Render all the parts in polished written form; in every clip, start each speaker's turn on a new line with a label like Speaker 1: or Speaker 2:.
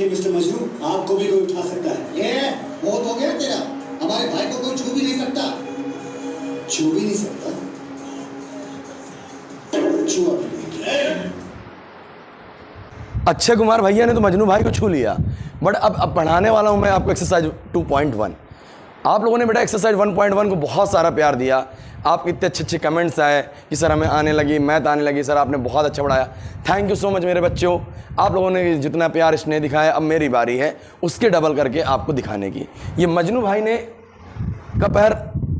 Speaker 1: देखिए मिस्टर मजनू, आपको भी कोई उठा सकता है।
Speaker 2: ये बहुत हो गया तेरा। हमारे भाई को कोई छू भी नहीं सकता।
Speaker 1: छू भी नहीं सकता? छुआ भी नहीं।
Speaker 3: अक्षय कुमार भैया ने तो मजनू भाई को छू लिया, बट अब पढ़ाने वाला हूं मैं आपको एक्सरसाइज 2.1। आप लोगों ने बेटा एक्सरसाइज 1.1 को बहुत सारा प्यार दिया। आपके इतने अच्छे अच्छे कमेंट्स आए कि सर हमें आने लगी, मैथ आने लगी, सर आपने बहुत अच्छा पढ़ाया। थैंक यू सो मच मेरे बच्चों। आप लोगों ने जितना प्यार स्नेह दिखाया, अब मेरी बारी है उसके डबल करके आपको दिखाने की। ये मजनू भाई ने का पैर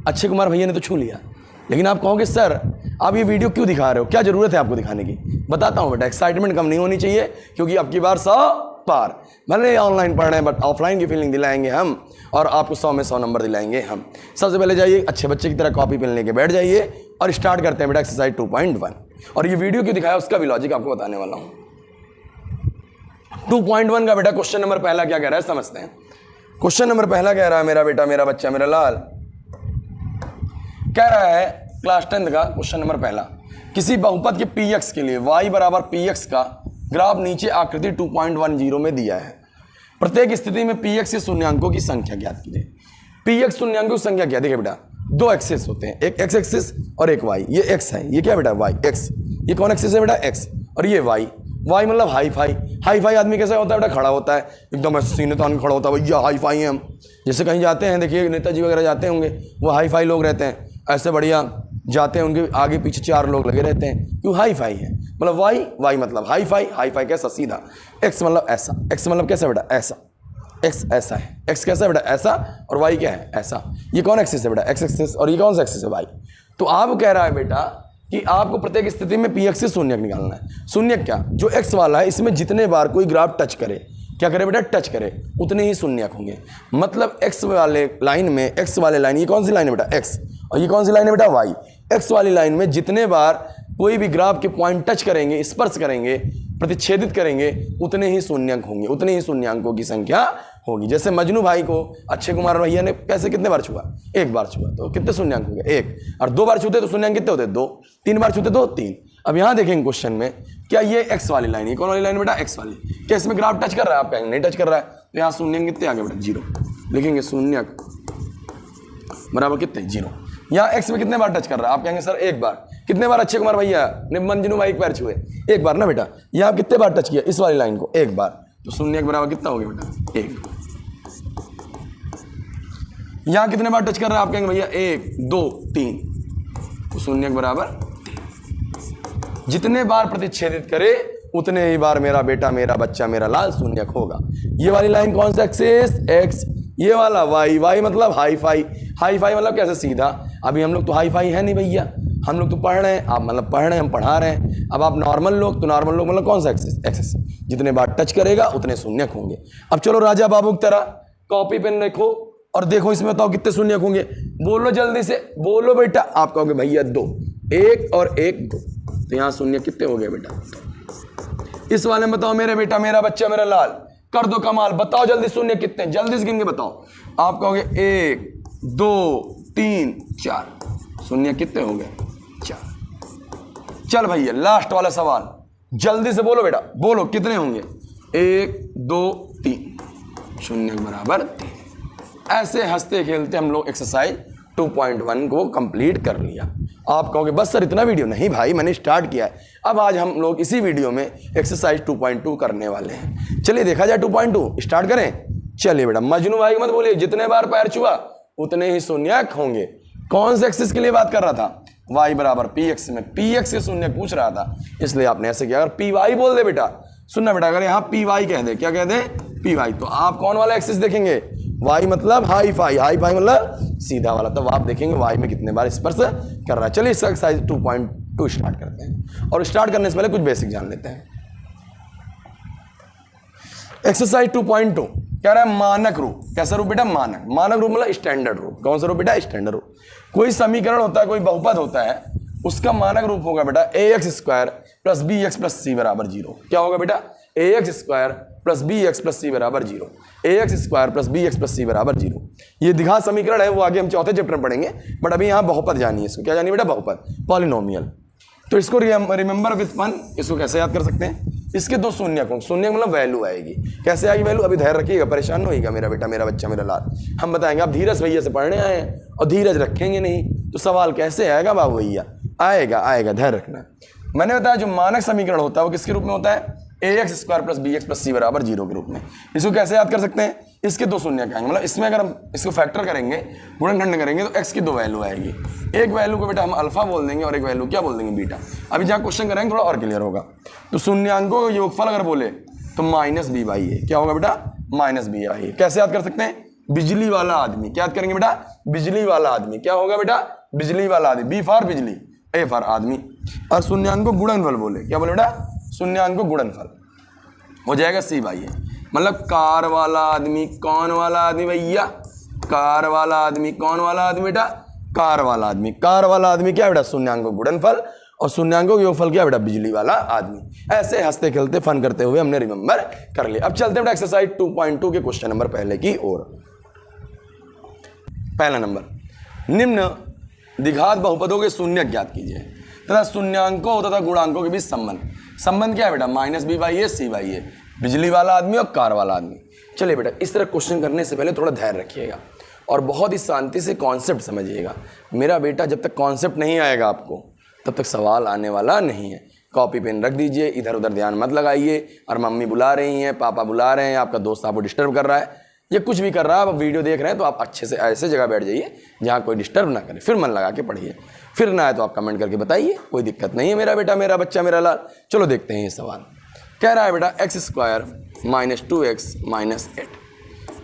Speaker 3: अक्षय कुमार भैया ने तो छू लिया, लेकिन आप कहोगे सर आप ये वीडियो क्यों दिखा रहे हो, क्या ज़रूरत है आपको दिखाने की? बताता हूँ बेटा, एक्साइटमेंट कम नहीं होनी चाहिए, क्योंकि अब की बार 100 पार। भले ऑनलाइन पढ़ रहे हैं बट ऑफलाइन की फीलिंग दिलाएंगे हम, और आपको 100 में 100 नंबर दिलाएंगे हम। सबसे पहले जाइए अच्छे बच्चे की तरह कॉपी पेन लेके बैठ जाइए और स्टार्ट करते हैं बेटा एक्सरसाइज 2.1। और ये वीडियो क्यों दिखाया उसका भी लॉजिक आपको बताने वाला हूँ। 2.1 का बेटा क्वेश्चन नंबर पहला क्या कह रहा है समझते हैं। क्वेश्चन नंबर पहला कह रहा है मेरा बेटा मेरा बच्चा मेरा लाल, कह रहा है क्लास 10 का क्वेश्चन नंबर पहला, किसी बहुपद के px के लिए y बराबर px का ग्राफ नीचे आकृति 2.10 में दिया है। प्रत्येक स्थिति में px के शून्यांकों की संख्या ज्ञात कीजिए। px शून्यांकों की संख्या क्या? देखिए बेटा, दो एक्सिस होते हैं, एक x एक्सिस और एक y। ये x है, ये क्या बेटा y x। ये कौन एक्सिस है बेटा? x। और ये y। y मतलब हाई फाई। हाई फाई आदमी कैसा होता है बेटा? खड़ा होता है एकदम ऐसे सीने तान खड़ा होता है, भैया हाई फाई हैं हम। जैसे कहीं जाते हैं, देखिए नेताजी वगैरह जाते होंगे, वो हाई फाई लोग रहते हैं, ऐसे बढ़िया जाते हैं, उनके आगे पीछे 4 लोग लगे रहते हैं, क्यों? हाई फाई है। मतलब y मतलब हाई फाई कैसा? सीधा। x मतलब ऐसा। x मतलब कैसा बेटा? ऐसा। x ऐसा है। x कैसा है बेटा? ऐसा। और y क्या है? ऐसा। ये कौन एक्सिस है बेटा? x axis. और ये कौन सा एक्सिस है? y। तो आप कह रहा है बेटा कि आपको प्रत्येक स्थिति में px से शून्यक निकालना है। शून्यक क्या? जो x वाला है इसमें जितने बार कोई ग्राफ टच करे, क्या करे बेटा? टच करे, उतने ही शून्यक होंगे। मतलब x वाले लाइन में, x वाले लाइन, ये कौन सी लाइन है बेटा? x। और ये कौन सी लाइन है बेटा? y। x वाली लाइन में जितने बार कोई भी ग्राफ के पॉइंट टच करेंगे, स्पर्श करेंगे, प्रतिच्छेदित करेंगे, उतने ही शून्यक होंगे, उतने ही शून्यांकों की संख्या होगी। जैसे मजनू भाई को अक्षय कुमार भैया ने कैसे कितने बार छुआ? 1 बार छुआ, तो कितने शून्यांक हो गए? 1। और 2 बार छूते तो शून्यांक कितने होते? 2। 3 बार छूते तो 3। अब यहाँ देखेंगे क्वेश्चन में, क्या ये x वाली लाइन, ये कौन वाली लाइन बेटा? x वाली। क्या इसमें ग्राफ टच कर रहा है? आप कहेंगे नहीं टच कर रहा है, तो यहाँ शून्यांक कितने आ गए बेटा? 0। लिखेंगे शून्यक बराबर कितने? 0। यहाँ x में कितने बार टच कर रहा है? आप कहेंगे सर 1 बार। कितने बार अक्षय कुमार भैया ने मजनू भाई 1 बार छुए? 1 बार ना बेटा। यहाँ कितने बार टच किया इस वाली लाइन को? 1 बार। तो शून्यक बराबर कितना हो गया बेटा? 1। यहाँ कितने बार टच कर रहा है? आप कहेंगे भैया 1 2 3, तो शून्यक बराबर 3। जितने बार प्रतिच्छेदित करे उतने ही बार मेरा बेटा मेरा बच्चा मेरा लाल शून्यक होगा। ये वाली लाइन कौन सा एक्सिस? x। ये वाला y मतलब हाई फाई। हाई फाई मतलब कैसे? सीधा। अभी हम लोग तो हाई फाई है नहीं भैया, हम लोग तो पढ़ रहे हैं, आप मतलब पढ़ रहे हैं, हम पढ़ा रहे हैं। अब आप नॉर्मल लोग, तो नॉर्मल लोग मतलब कौन सा एक्सिस? एक्सिस। जितने बार टच करेगा उतने शून्यक होंगे। अब चलो राजा बाबू की तरह कॉपी पेन रखो और देखो इसमें बताओ कितने शून्यक होंगे। बोलो जल्दी से, बोलो बेटा। आप कहोगे भैया 2, 1 और 1 2, तो यहाँ शून्य कितने हो गए बेटा? इस वाले में बताओ मेरे बेटा मेरा बच्चा मेरा लाल, कर दो कमाल, बताओ जल्दी शून्य कितने, जल्दी से गिन के बताओ। आप कहोगे 1 2 3 4, शून्य कितने हो गए? 4। चल भैया लास्ट वाला सवाल, जल्दी से बोलो बेटा, बोलो कितने होंगे? 1 2 3, शून्य बराबर 3। ऐसे हंसते खेलते हम लोग एक्सरसाइज 2.1 को कंप्लीट कर लिया। आप कहोगे बस सर इतना वीडियो? नहीं भाई, मैंने स्टार्ट किया है। अब आज हम लोग इसी वीडियो में एक्सरसाइज 2.2 करने वाले हैं। चलिए देखा जाए 2.2 स्टार्ट करें। चलिए बेटा, मजनू भाई मत बोलिए, जितने बार पैर छुआ उतने ही शून्यक होंगे। कौन से एक्सिस के लिए बात कर रहा था? y बराबर px में px से शून्यक पूछ रहा था, इसलिए आपने ऐसे किया। अगर py बोल दे बेटा, सुनना बेटा, अगर यहाँ py कह दे, क्या कह दे? py, तो आप कौन वाला एक्सिस देखेंगे? y मतलब हाई फाई, हाई फाई मतलब सीधा वाला। तब आप देखेंगे y में कितने बार स्पर्श कर रहा है। चलिए इसका एक्सरसाइज 2.2 स्टार्ट करते हैं, और स्टार्ट करने से पहले कुछ बेसिक जान लेते हैं। एक्सरसाइज 2.2 कह रहा है मानक रूप। कैसा रूप बेटा? मानक। मानक रूप मतलब स्टैंडर्ड रूप। कौन सा रूप बेटा? स्टैंडर्ड रूप। कोई समीकरण होता है, कोई बहुपद होता है, उसका मानक रूप होगा बेटा ax square plus B X plus C बराबर 0। क्या होगा बेटा? ax square plus B X plus C बराबर 0। ax square plus B X plus C बराबर 0। ये द्विघात समीकरण है, वो आगे हम चौथे चैप्टर में पढ़ेंगे, बट अभी यहाँ बहुपद जानिए। इसको क्या जानिए बेटा? बहुपद, पॉलिनोमियल। तो इसको रिमेंबर विथ फन, इसको कैसे याद कर सकते हैं? इसके दो शून्य शून्य मतलब वैल्यू आएगी। कैसे आएगी वैल्यू? अभी धैर्य रखिएगा, परेशान नहीं होइएगा मेरा बेटा, मेरा बच्चा, मेरा लाल। हम बताएंगे, आप धीरज भैया से पढ़ने आए हैं और धीरज रखेंगे नहीं तो सवाल कैसे आएगा बाबू भैया? आएगा, धैर्य रखना। मैंने बताया जो मानक समीकरण होता है वो किसके रूप में होता है? ax² + bx + c = 0 के रूप में। इसको कैसे याद कर सकते हैं? इसके दो शून्य का आएंगे, मतलब इसमें अगर हम इसको फैक्टर करेंगे, गुणनखंड करेंगे तो x की दो वैल्यू आएगी। एक वैल्यू को बेटा हम अल्फा बोल देंगे और एक वैल्यू क्या बोल देंगे? बीटा। अभी जहाँ क्वेश्चन करेंगे थोड़ा और क्लियर होगा। तो शून्यांकों का योगफल अगर बोले तो -b/a क्या होगा बेटा? -b/a। कैसे याद कर सकते हैं? बिजली वाला आदमी। क्या याद करेंगे बेटा? बिजली वाला आदमी। क्या होगा बेटा? बिजली वाला आदमी। बी फॉर बिजली, ए फॉर आदमी। और शून्यांकों गुणनफल बोले, क्या बोले बेटा? शून्यांकों गुणनफल हो जाएगा c/a। मतलब कार वाला आदमी, कौन वाला आदमी भैया? कार वाला आदमी। कौन वाला आदमी बेटा? कार वाला आदमी। कार वाला आदमी क्या बेटा? शून्यांकों गुणनफल। और शून्यांकों योगफल क्या बेटा? बिजली वाला आदमी। ऐसे हंसते खेलते फन करते हुए हमने रिमेंबर कर लिया। अब चलते हैं बेटा एक्सरसाइज 2.2 के क्वेश्चन नंबर पहले की ओर। पहला नंबर, निम्न द्विघात बहुपदों के शून्य ज्ञात कीजिए तथा शून्यांकों तथा गुणांकों के बीच संबंध। संबंध क्या है बेटा? -b/a c/a। बिजली वाला आदमी और कार वाला आदमी। चलिए बेटा, इस तरह क्वेश्चन करने से पहले थोड़ा धैर्य रखिएगा और बहुत ही शांति से कॉन्सेप्ट समझिएगा। मेरा बेटा, जब तक कॉन्सेप्ट नहीं आएगा आपको तब तक सवाल आने वाला नहीं है। कॉपी पेन रख दीजिए, इधर उधर ध्यान मत लगाइए। और मम्मी बुला रही हैं, पापा बुला रहे हैं, आपका दोस्त आपको डिस्टर्ब कर रहा है, ये कुछ भी कर रहा है, आप वीडियो देख रहे हैं तो आप अच्छे से ऐसे जगह बैठ जाइए जहाँ कोई डिस्टर्ब ना करे, फिर मन लगा के पढ़िए। फिर ना आए तो आप कमेंट करके बताइए, कोई दिक्कत नहीं है मेरा बेटा, मेरा बच्चा, मेरा लाल। चलो देखते हैं ये सवाल। कह रहा है बेटा x² - 2x - 8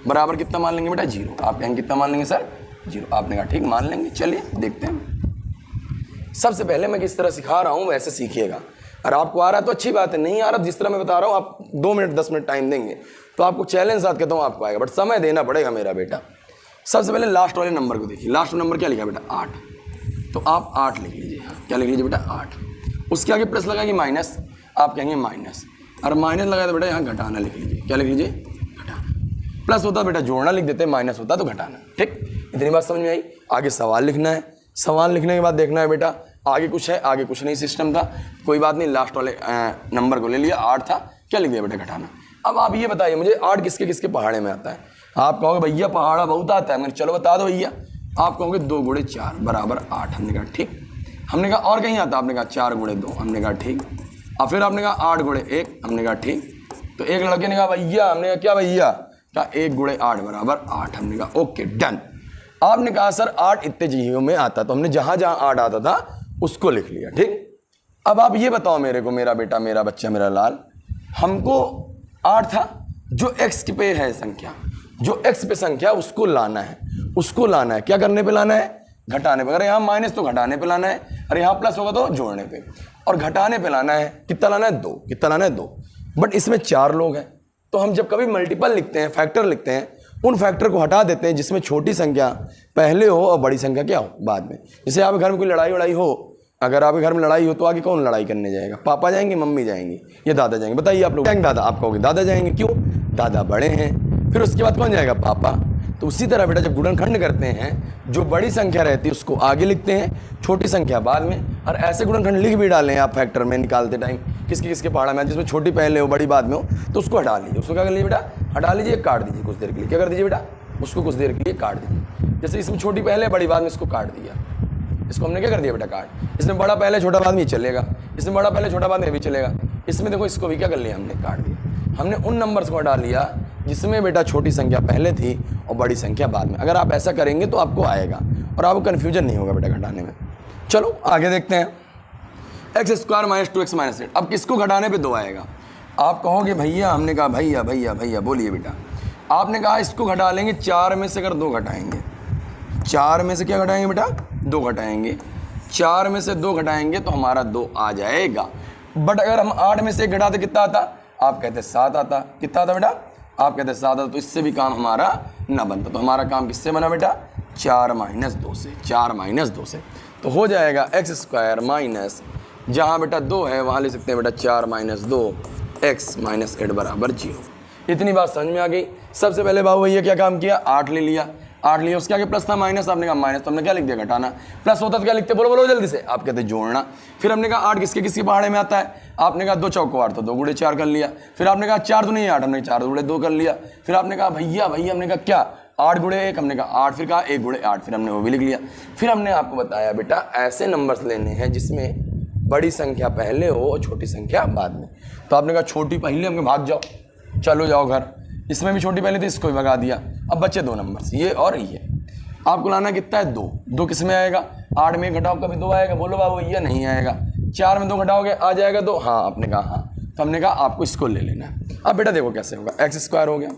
Speaker 3: बराबर कितना मान लेंगे बेटा? 0। आप कहेंगे कितना मान लेंगे सर? 0। आपने कहा ठीक मान लेंगे। चलिए देखते हैं। सबसे पहले मैं किस तरह सिखा रहा हूँ वैसे सीखिएगा। और आपको आ रहा है तो अच्छी बात है, नहीं आ रहा जिस तरह मैं बता रहा हूँ आप 2 मिनट 10 मिनट टाइम देंगे तो आपको चैलेंज साथ कहता हूँ आपको आएगा, बट समय देना पड़ेगा मेरा बेटा। सबसे पहले लास्ट वाले नंबर को देखिए। लास्ट नंबर क्या लिखा बेटा? 8। तो आप 8 लिख लीजिए। क्या लिख लीजिए बेटा? 8। उसके आगे प्लस लगाएंगे माइनस, आप कहेंगे माइनस। और माइनस लगाए तो बेटा यहाँ घटाना लिख लीजिए। क्या लिख लीजिए? घटाना। प्लस होता बेटा जोड़ना लिख देते, माइनस होता तो घटाना। ठीक, इतनी बात समझ में आई। आगे सवाल लिखना है। सवाल लिखने के बाद देखना है बेटा आगे कुछ है, आगे कुछ नहीं सिस्टम था, कोई बात नहीं। लास्ट वाले नंबर को ले लिया, 8 था, क्या लिख दिया बेटा? घटाना। अब आप ये बताइए मुझे 8 किसके किसके पहाड़े में आता है? आप कहोगे भैया पहाड़ा बहुत आता है। मैंने चलो बता दो भैया। आप कहोगे 2 × 4 = 8। हमने कहा ठीक। हमने कहा और कहीं आता? आपने कहा 4 × 2। हमने कहा ठीक। और फिर आपने कहा 8 × 1। हमने कहा ठीक। तो एक लड़के ने कहा भैया, हमने कहा क्या भैया? कहा 1 × 8 = 8। हमने कहा ओके डन। आपने कहा सर 8 इतने चीज़ों में आता, तो हमने जहाँ जहाँ 8 आता था उसको लिख लिया। ठीक, अब आप ये बताओ मेरे को, मेरा बेटा, मेरा बच्चा, मेरा लाल, हमको 8 था जो x पे है संख्या, जो x पे संख्या उसको लाना है। उसको लाना है, क्या करने पे लाना है? घटाने पे। अगर यहाँ माइनस तो घटाने पे लाना है, और यहाँ प्लस होगा तो जोड़ने पे। और घटाने पे लाना है, कितना लाना है? 2। कितना लाना है? 2। बट इसमें 4 लोग हैं, तो हम जब कभी मल्टीपल लिखते हैं, फैक्टर लिखते हैं, उन फैक्टर को हटा देते हैं जिसमें छोटी संख्या पहले हो और बड़ी संख्या क्या हो बाद में। जैसे आपके घर में कोई लड़ाई हो, अगर आपके घर में लड़ाई हो तो आगे कौन लड़ाई करने जाएगा? पापा जाएंगे, मम्मी जाएंगी, या दादा जाएंगे? बताइए आप लोग। दादा, आप कहोगे दादा जाएंगे, क्यों? दादा बड़े हैं। फिर उसके बाद कौन जाएगा? पापा। तो उसी तरह बेटा जब गुणनखंड करते हैं, जो बड़ी संख्या रहती है उसको आगे लिखते हैं, छोटी संख्या बाद में। और ऐसे गुणनखंड लिख भी डालें आप फैक्टर में निकालते टाइम, किसके किसके पहाड़ा में, जिसमें छोटी पहले हो बड़ी बाद में हो, तो उसको हटा लीजिए। उसको क्या कर लीजिए बेटा? हटा लीजिए, काट दीजिए कुछ देर के लिए। क्या कर दीजिए बेटा? उसको कुछ देर के लिए काट दीजिए। जैसे इसमें छोटी पहले बड़ी बाद में, इसको काट दिया। इसको हमने क्या कर दिया बेटा? काट। इसमें बड़ा पहले छोटा बाद में चलेगा, इसमें बड़ा पहले छोटा बाद में भी चलेगा। इसमें देखो इसको भी क्या कर लिया हमने? काट दिया। हमने उन नंबर्स को हटा लिया जिसमें बेटा छोटी संख्या पहले थी और बड़ी संख्या बाद में। अगर आप ऐसा करेंगे तो आपको आएगा और आपको कन्फ्यूजन नहीं होगा बेटा घटाने में। चलो आगे देखते हैं। x² - 2x - 8। अब किसको घटाने पे 2 आएगा? आप कहोगे भैया, हमने कहा भैया भैया भैया बोलिए बेटा। आपने कहा इसको घटा लेंगे 4 में से, अगर 2 घटाएंगे, 4 में से क्या घटाएंगे बेटा? 2 घटाएंगे। 4 में से 2 घटाएंगे तो हमारा 2 आ जाएगा। बट अगर हम 8 में से 1 घटाते कितना आता? आप कहते 7 आता। कितना आता बेटा? आप कहते 7 आता। तो इससे भी काम हमारा ना बनता। तो हमारा काम किससे बना बेटा? 4 - 2 से। 4 - 2 से तो हो जाएगा x² - जहाँ बेटा 2 है वहाँ ले सकते हैं बेटा 4 - 2 x - 8 = 0। इतनी बात समझ में आ गई। सबसे पहले बाबू भैया क्या काम किया? 8 ले लिया। 8 लिया, उसके आगे प्लस था माइनस, आपने कहा माइनस, तो हमने क्या लिख दिया घटाना। प्लस होता तो क्या लिखते, बोलो बोलो जल्दी से, आप कहते जोड़ना। फिर हमने कहा 8 किसके किसके पहाड़े में आता है, आपने कहा 2 चौको 8, तो 2 गुणे 4 कर लिया। फिर आपने कहा 4 तो नहीं 8, हमने 4 गुणे 2 कर लिया। फिर आपने कहा भैया हमने कहा क्या 8 गुणे 1, हमने कहा 8, फिर कहा 1 गुणे 8, फिर हमने वो भी लिख लिया। फिर हमने आपको बताया बेटा ऐसे नंबर्स लेने हैं जिसमें बड़ी संख्या पहले हो और छोटी संख्या बाद में। तो आपने कहा छोटी पहले, हमने भाग जाओ, चलो जाओ घर। इसमें भी छोटी पहले थी, इसको भी भगा दिया। अब बच्चे 2 नंबर्स, ये और ये। आपको लाना कितना है, 2 किस में आएगा, 8 में घटाओ कभी 2 आएगा, बोलो बाबू ये नहीं आएगा। 4 में 2 घटाओगे आ जाएगा 2, हाँ आपने कहा हाँ। तो हमने कहा आपको इसको ले लेना है। अब बेटा देखो कैसे होगा, एक्स स्क्वायर हो गया,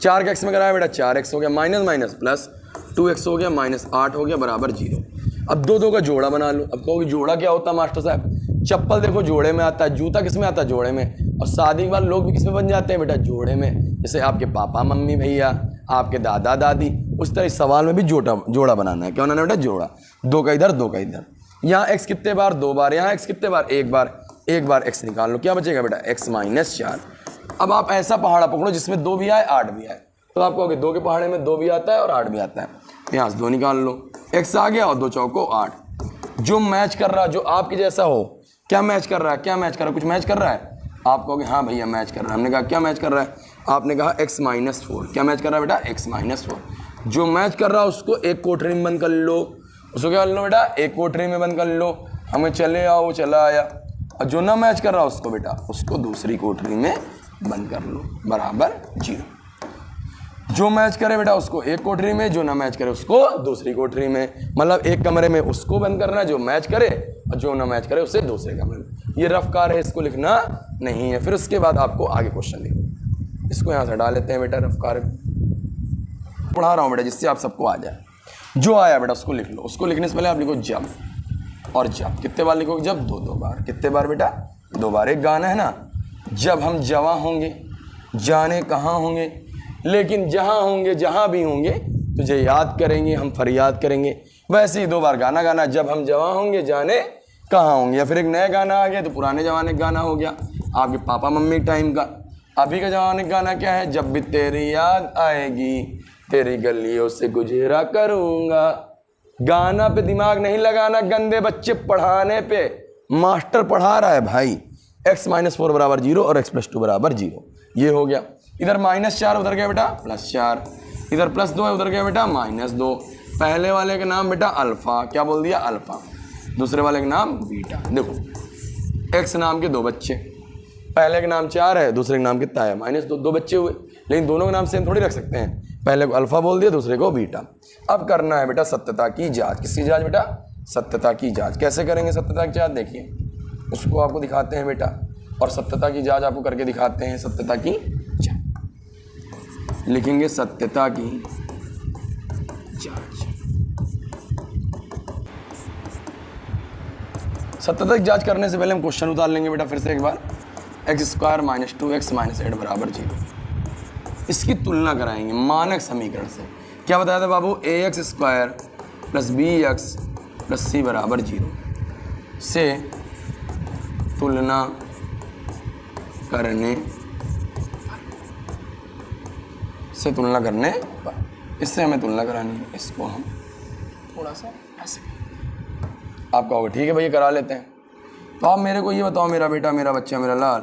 Speaker 3: 4 का एक्स में कराया बेटा 4x हो गया, माइनस माइनस प्लस 2x हो गया, माइनस 8 हो गया बराबर 0। अब 2 का जोड़ा बना लो। अब कहोगे जोड़ा क्या होता है मास्टर साहब, चप्पल देखो जोड़े में आता है, जूता किस में आता है, जोड़े में। और शादी के बाद लोग भी किस में बन जाते हैं बेटा, जोड़े में। जैसे आपके पापा मम्मी भैया, आपके दादा दादी, उस तरह इस सवाल में भी जोड़ा बनाना है। क्या बनाना है बेटा, जोड़ा। 2 का इधर 2 का इधर। यहाँ x कितने बार, 2 बार। यहाँ x कितने बार, 1 बार। 1 बार x निकाल लो, क्या बचेगा बेटा, x माइनस 4। अब आप ऐसा पहाड़ा पकड़ो जिसमें 2 भी आए 8 भी आए, तो आप कहोगे 2 के पहाड़े में 2 भी आता है और 8 भी आता है। यहाँ से 2 निकाल लो, x आ गया और 2 चौको 8। जो मैच कर रहा, जो आपके जैसा हो, क्या मैच कर रहा है, क्या मैच कर रहा है, कुछ मैच कर रहा है। आप कहोगे हाँ भैया मैच कर रहा है। हमने कहा क्या मैच कर रहा है, आपने कहा x माइनस 4। क्या मैच कर रहा है बेटा, x माइनस 4। जो मैच कर रहा है उसको एक कोठरी में बंद कर लो, उसको क्या कर लो बेटा, एक कोठरी में बंद कर लो। हमें चले आओ, चला आया। और जो ना मैच कर रहा उसको बेटा, उसको दूसरी कोठरी में बंद कर लो, बराबर 0। जो मैच करे बेटा उसको एक कोठरी में, जो ना मैच करे उसको दूसरी कोठरी में। मतलब एक कमरे में उसको बंद करना है जो मैच करे, और जो ना मैच करे उसे दूसरे कमरे में। ये रफ कार है, इसको लिखना नहीं है। फिर उसके बाद आपको आगे क्वेश्चन लिखो। इसको यहाँ से हटा लेते हैं बेटा, रफ कार पढ़ा रहा हूँ बेटा जिससे आप सबको आ जाए। जो आया बेटा उसको लिख लो। उसको लिखने से पहले आप लिखो जब और जब। कितने बार लिखोगे, जब 2 बार। कितने बार बेटा, 2 बार। एक गाना है ना, जब हम जवां होंगे जाने कहाँ होंगे, लेकिन जहाँ होंगे जहाँ भी होंगे तुझे याद करेंगे, हम फरियाद करेंगे। वैसे ही 2 बार गाना गाना, जब हम जवां होंगे जाने कहाँ होंगे। या फिर एक नया गाना आ गया तो पुराने ज़माने का गाना हो गया, आपके पापा मम्मी टाइम का। अभी का ज़माने का गाना क्या है, जब भी तेरी याद आएगी तेरी गलियों से गुजरा करूँगा। गाना पे दिमाग नहीं लगाना, गंदे बच्चे पढ़ाने पे। मास्टर पढ़ा रहा है भाई, x माइनस 4 बराबर 0 और x प्लस 2 बराबर 0। ये हो गया। इधर -4 उधर गया बेटा +4, इधर +2 है उधर गया बेटा -2। पहले वाले का नाम बेटा अल्फा, क्या बोल दिया, अल्फा। दूसरे वाले का नाम बीटा। देखो x नाम के 2 बच्चे, पहले का नाम 4 है, दूसरे का नाम कितना है -2। 2 बच्चे हुए, लेकिन दोनों का नाम सेम थोड़ी रख सकते हैं। पहले को अल्फा बोल दिया, दूसरे को बीटा। अब करना है बेटा सत्यता की जांच। किसकी जांच बेटा, सत्यता की जांच। कैसे करेंगे सत्यता की जांच, देखिए उसको आपको दिखाते हैं बेटा, और सत्यता की जांच आपको करके दिखाते हैं। सत्यता की जांच लिखेंगे, सत्यता की जांच। सत्यता की जांच करने से पहले हम क्वेश्चन उतार लेंगे बेटा फिर से एक बार। x² - 2x - 8 बराबर 0। इसकी तुलना कराएंगे मानक समीकरण से। क्या बताया था बाबू, ax² + bx + c बराबर 0 से तुलना करने पर। इससे हमें तुलना करानी है। इसको हम थोड़ा सा ऐसे करें। आप कहोगे ठीक है भैया करा लेते हैं। तो आप मेरे को ये बताओ, मेरा बेटा, मेरा बच्चा, मेरा लाल,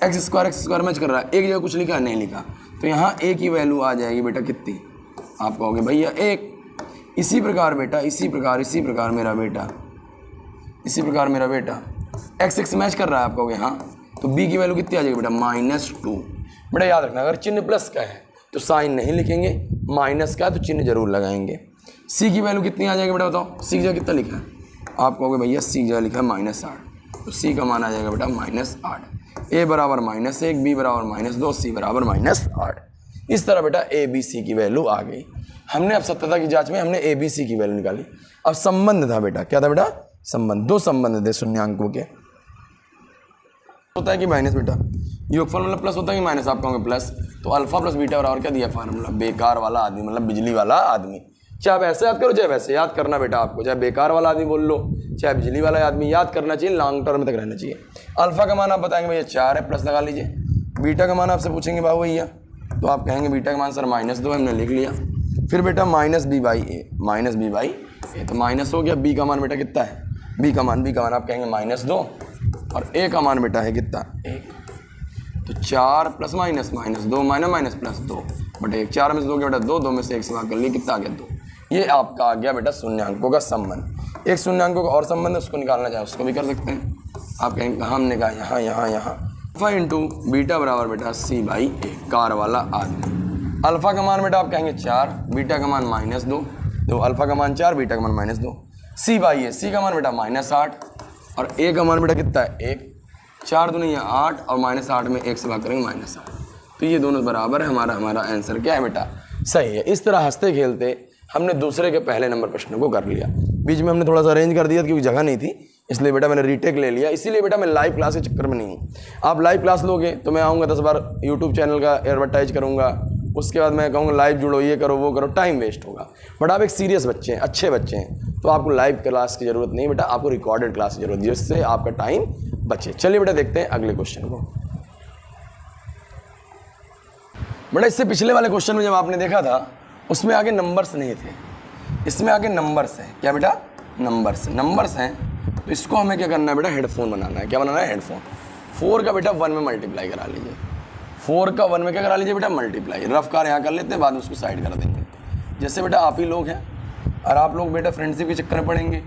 Speaker 3: x² मैच कर रहा है। एक जगह कुछ लिखा नहीं लिखा, तो यहाँ a की वैल्यू आ जाएगी बेटा कितनी। आप कहोगे भैया 1। इसी प्रकार बेटा, इसी प्रकार मेरा बेटा, इसी प्रकार मेरा बेटा x मैच कर रहा है। आप कहोगे हाँ, तो b की वैल्यू कितनी आ जाएगी बेटा -2। बेटा याद रखना, अगर चिन्ह प्लस का है तो साइन नहीं लिखेंगे, माइनस का है तो चिन्ह जरूर लगाएंगे। c की वैल्यू कितनी आ जाएगी बेटा बताओ, c की जगह कितना लिखा है। आप कहोगे भैया c की जगह लिखा है -8, तो c का मान आ जाएगा बेटा -8। a बराबर -1, b बराबर -2, c बराबर -8। इस तरह बेटा a b c की वैल्यू आ गई। हमने अब सत्यता की जांच में हमने a b c की वैल्यू निकाली। अब संबंध था बेटा, क्या था बेटा, संबंध। 2 संबंध थे शून्यांकों के। होता है कि माइनस बेटा, योगफल मतलब प्लस होता है कि माइनस। आप कहोगे प्लस, तो अल्फा प्लस बीटा बराबर क्या दिया फार्मूला, बेकार वाला आदमी, मतलब बिजली वाला आदमी। चाहे आप ऐसे याद करो चाहे वैसे याद करना बेटा आपको, चाहे बेकार वाला आदमी बोल लो चाहे बिजली वाला आदमी, याद करना चाहिए, लॉन्ग टर्म तक रहना चाहिए। अल्फा का मान आप बताएंगे भैया 4 है, प्लस लगा लीजिए। बीटा का मान आपसे पूछेंगे बाबू भैया तो आप कहेंगे बीटा का मान सर -2 हमने लिख लिया। फिर बेटा -b/a, तो माइनस हो गया। b का मान बेटा कितना है, b का मान आप कहेंगे -2 और a का मान बेटा है कितना 1। तो 4 + -2 माइनस प्लस 2 बटे 1, 4 में से 2 बेटा 2 में से 1 से भाग कर लिए, कितना आ गया 2। ये आपका आ गया बेटा शून्यांकों का संबंध। एक शून्यांकों का और संबंध है, उसको निकालना चाहे उसको भी कर सकते हैं। आप कहेंगे हमने कहा यहाँ अल्फा इंटू बीटा बराबर बेटा c/a, कार वाला आदमी। अल्फा का मान बेटा आप कहेंगे 4, बीटा का मान -2, तो अल्फा का मान 4, बीटा का मान -2। c/a, c का मान बेटा -8 और a का मान बेटा कितना है 1। 4 दूनी 8 और -8 में 1 से भाग करेंगे -8, तो ये दोनों बराबर है। हमारा आंसर क्या है बेटा, सही है। इस तरह हंसते खेलते हमने दूसरे के पहले नंबर प्रश्न को कर लिया। बीच में हमने थोड़ा सा अरेंज कर दिया क्योंकि जगह नहीं थी, इसलिए बेटा मैंने रीटेक ले लिया। इसीलिए बेटा मैं लाइव क्लास के चक्कर में नहीं हूँ। आप लाइव क्लास लोगे तो मैं आऊँगा 10 बार यूट्यूब चैनल का एडवर्टाइज करूँगा, उसके बाद मैं कहूँगा लाइव जुड़ो, ये करो वो करो, टाइम वेस्ट होगा। बट आप एक सीरियस बच्चे हैं, अच्छे बच्चे हैं, तो आपको लाइव क्लास की ज़रूरत नहीं बेटा, आपको रिकॉर्डेड क्लास की जरूरत है, जिससे आपका टाइम बचे। चलिए बेटा देखते हैं अगले क्वेश्चन को। बेटा इससे पिछले वाले क्वेश्चन में जब आपने देखा था उसमें आगे नंबर्स नहीं थे, इसमें आगे नंबर्स हैं। क्या बेटा, नंबर्स हैं। तो इसको हमें क्या करना है बेटा, हेडफोन बनाना है। क्या बनाना है, हेडफोन। 4 का बेटा 1 में मल्टीप्लाई करा लीजिए, 4 का 1 में क्या करा लीजिए बेटा, मल्टीप्लाई। रफ कार यहाँ कर लेते हैं, बाद में उसको साइड कर देंगे। जैसे बेटा आप ही लोग हैं और आप लोग बेटा फ्रेंडशिप के चक्कर में पड़ेंगे,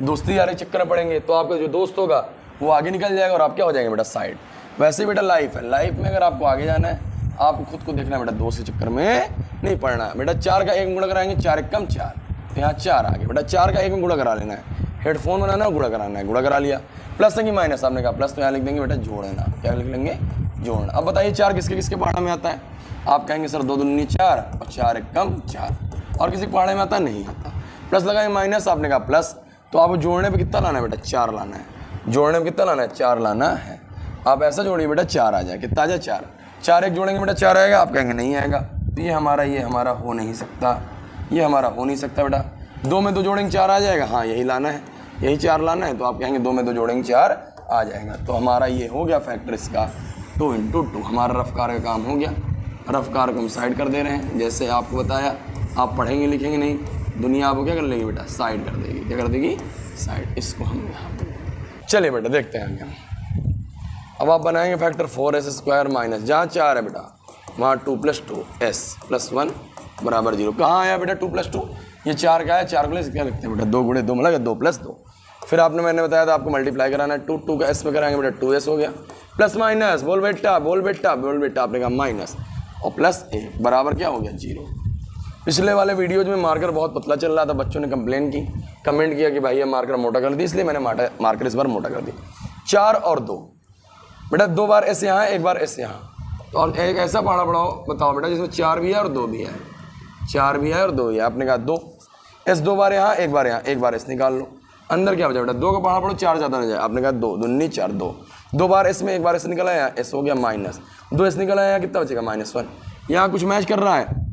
Speaker 3: दोस्ती यारी के चक्कर में पड़ेंगे, तो आपका जो दोस्त होगा वो आगे निकल जाएगा और आप क्या हो जाएंगे बेटा, साइड। वैसे बेटा लाइफ है, लाइफ में अगर आपको आगे जाना है आपको खुद को देखना है बेटा, दोस्त के चक्कर में नहीं पड़ना है बेटा। 4 का 1 में गुणा कराएंगे, 4 × 4, तो यहाँ 4 आ गया बेटा। 4 का 1 में गुणा करा लेना है, हेडफोन बनाना है, गुणा कराना है, गुणा करा लिया। प्लस है कि माइनस, आपने कहा प्लस, तो यहाँ लिख देंगे बेटा जोड़ना। क्या लिख लेंगे, जोड़ना। अब बताइए 4 किसके किसके पहाड़ा में आता है। आप कहेंगे सर 2 दूनी 4 और 4 × 4, और किसी पहाड़े में आता नहीं आता। प्लस लगाए माइनस, आपने कहा प्लस, तो आपको जोड़ने पे कितना लाना है बेटा, 4 लाना है। जोड़ने पे कितना लाना है, 4 लाना है। आप ऐसा जोड़िए बेटा 4 आ जाए, कितना आ जाए 4। 4 1 जोड़ेंगे बेटा 4 आएगा, आप कहेंगे नहीं आएगा, तो ये हमारा हो नहीं सकता, ये हमारा हो नहीं सकता बेटा। 2 में 2 जोड़ेंगे 4 आ जाएगा, हाँ यही लाना है, यही 4 लाना है, तो आप कहेंगे 2 में 2 जोड़ेंगे 4 आ जाएगा। तो हमारा ये हो गया फैक्टर इसका 2 × 2, हमारा रफ्कार का काम हो गया। रफ्कार को हम साइड कर दे रहे हैं, जैसे आपको बताया। आप पढ़ेंगे लिखेंगे नहीं, दुनिया आपको क्या कर लेगी बेटा, साइड कर देगी। क्या कर देगी, साइड। इसको हम यहाँ पर, चलिए बेटा देखते हैं आगे। अब आप बनाएंगे फैक्टर 4s² माइनस, जहाँ 4 है बेटा वहाँ 2 + 2 s + 1 बराबर 0। कहाँ आया बेटा 2 + 2, ये 4 का है, 4 को क्या लिखते हैं बेटा 2 × 2 मतलब 2 + 2। फिर मैंने बताया था आपको मल्टीप्लाई कराना है, 2 का s पे कराएंगे बेटा 2s हो गया। प्लस माइनस, बोल बेटा आपने कहा माइनस और प्लस 1 बराबर क्या हो गया 0। पिछले वाले वीडियोज में मार्कर बहुत पतला चल रहा था, बच्चों ने कंप्लेन की, कमेंट किया कि भाई ये मार्कर मोटा कर दी, इसलिए मैंने मार्कर इस बार मोटा कर दिया। 4 और 2 बेटा, 2 बार s यहाँ है, 1 बार s यहाँ। तो और एक ऐसा पहाड़ा पढ़ाओ बताओ बेटा जिसमें 4 भी है और 2 भी है, 4 भी है और 2 भी है। आपने कहा 2 s 2 बार यहाँ, 1 बार यहाँ, 1 बार s निकाल लो। अंदर क्या बचा बेटा, 2 का पहाड़ा पढ़ो, 4 ज़्यादा ना जाए। आपने कहा 2 दूनी 4, 2 बार s में 1 बार s निकला है, s हो गया माइनस, 2s निकला है, कितना बचेगा -1। यहाँ कुछ मैच कर रहा है,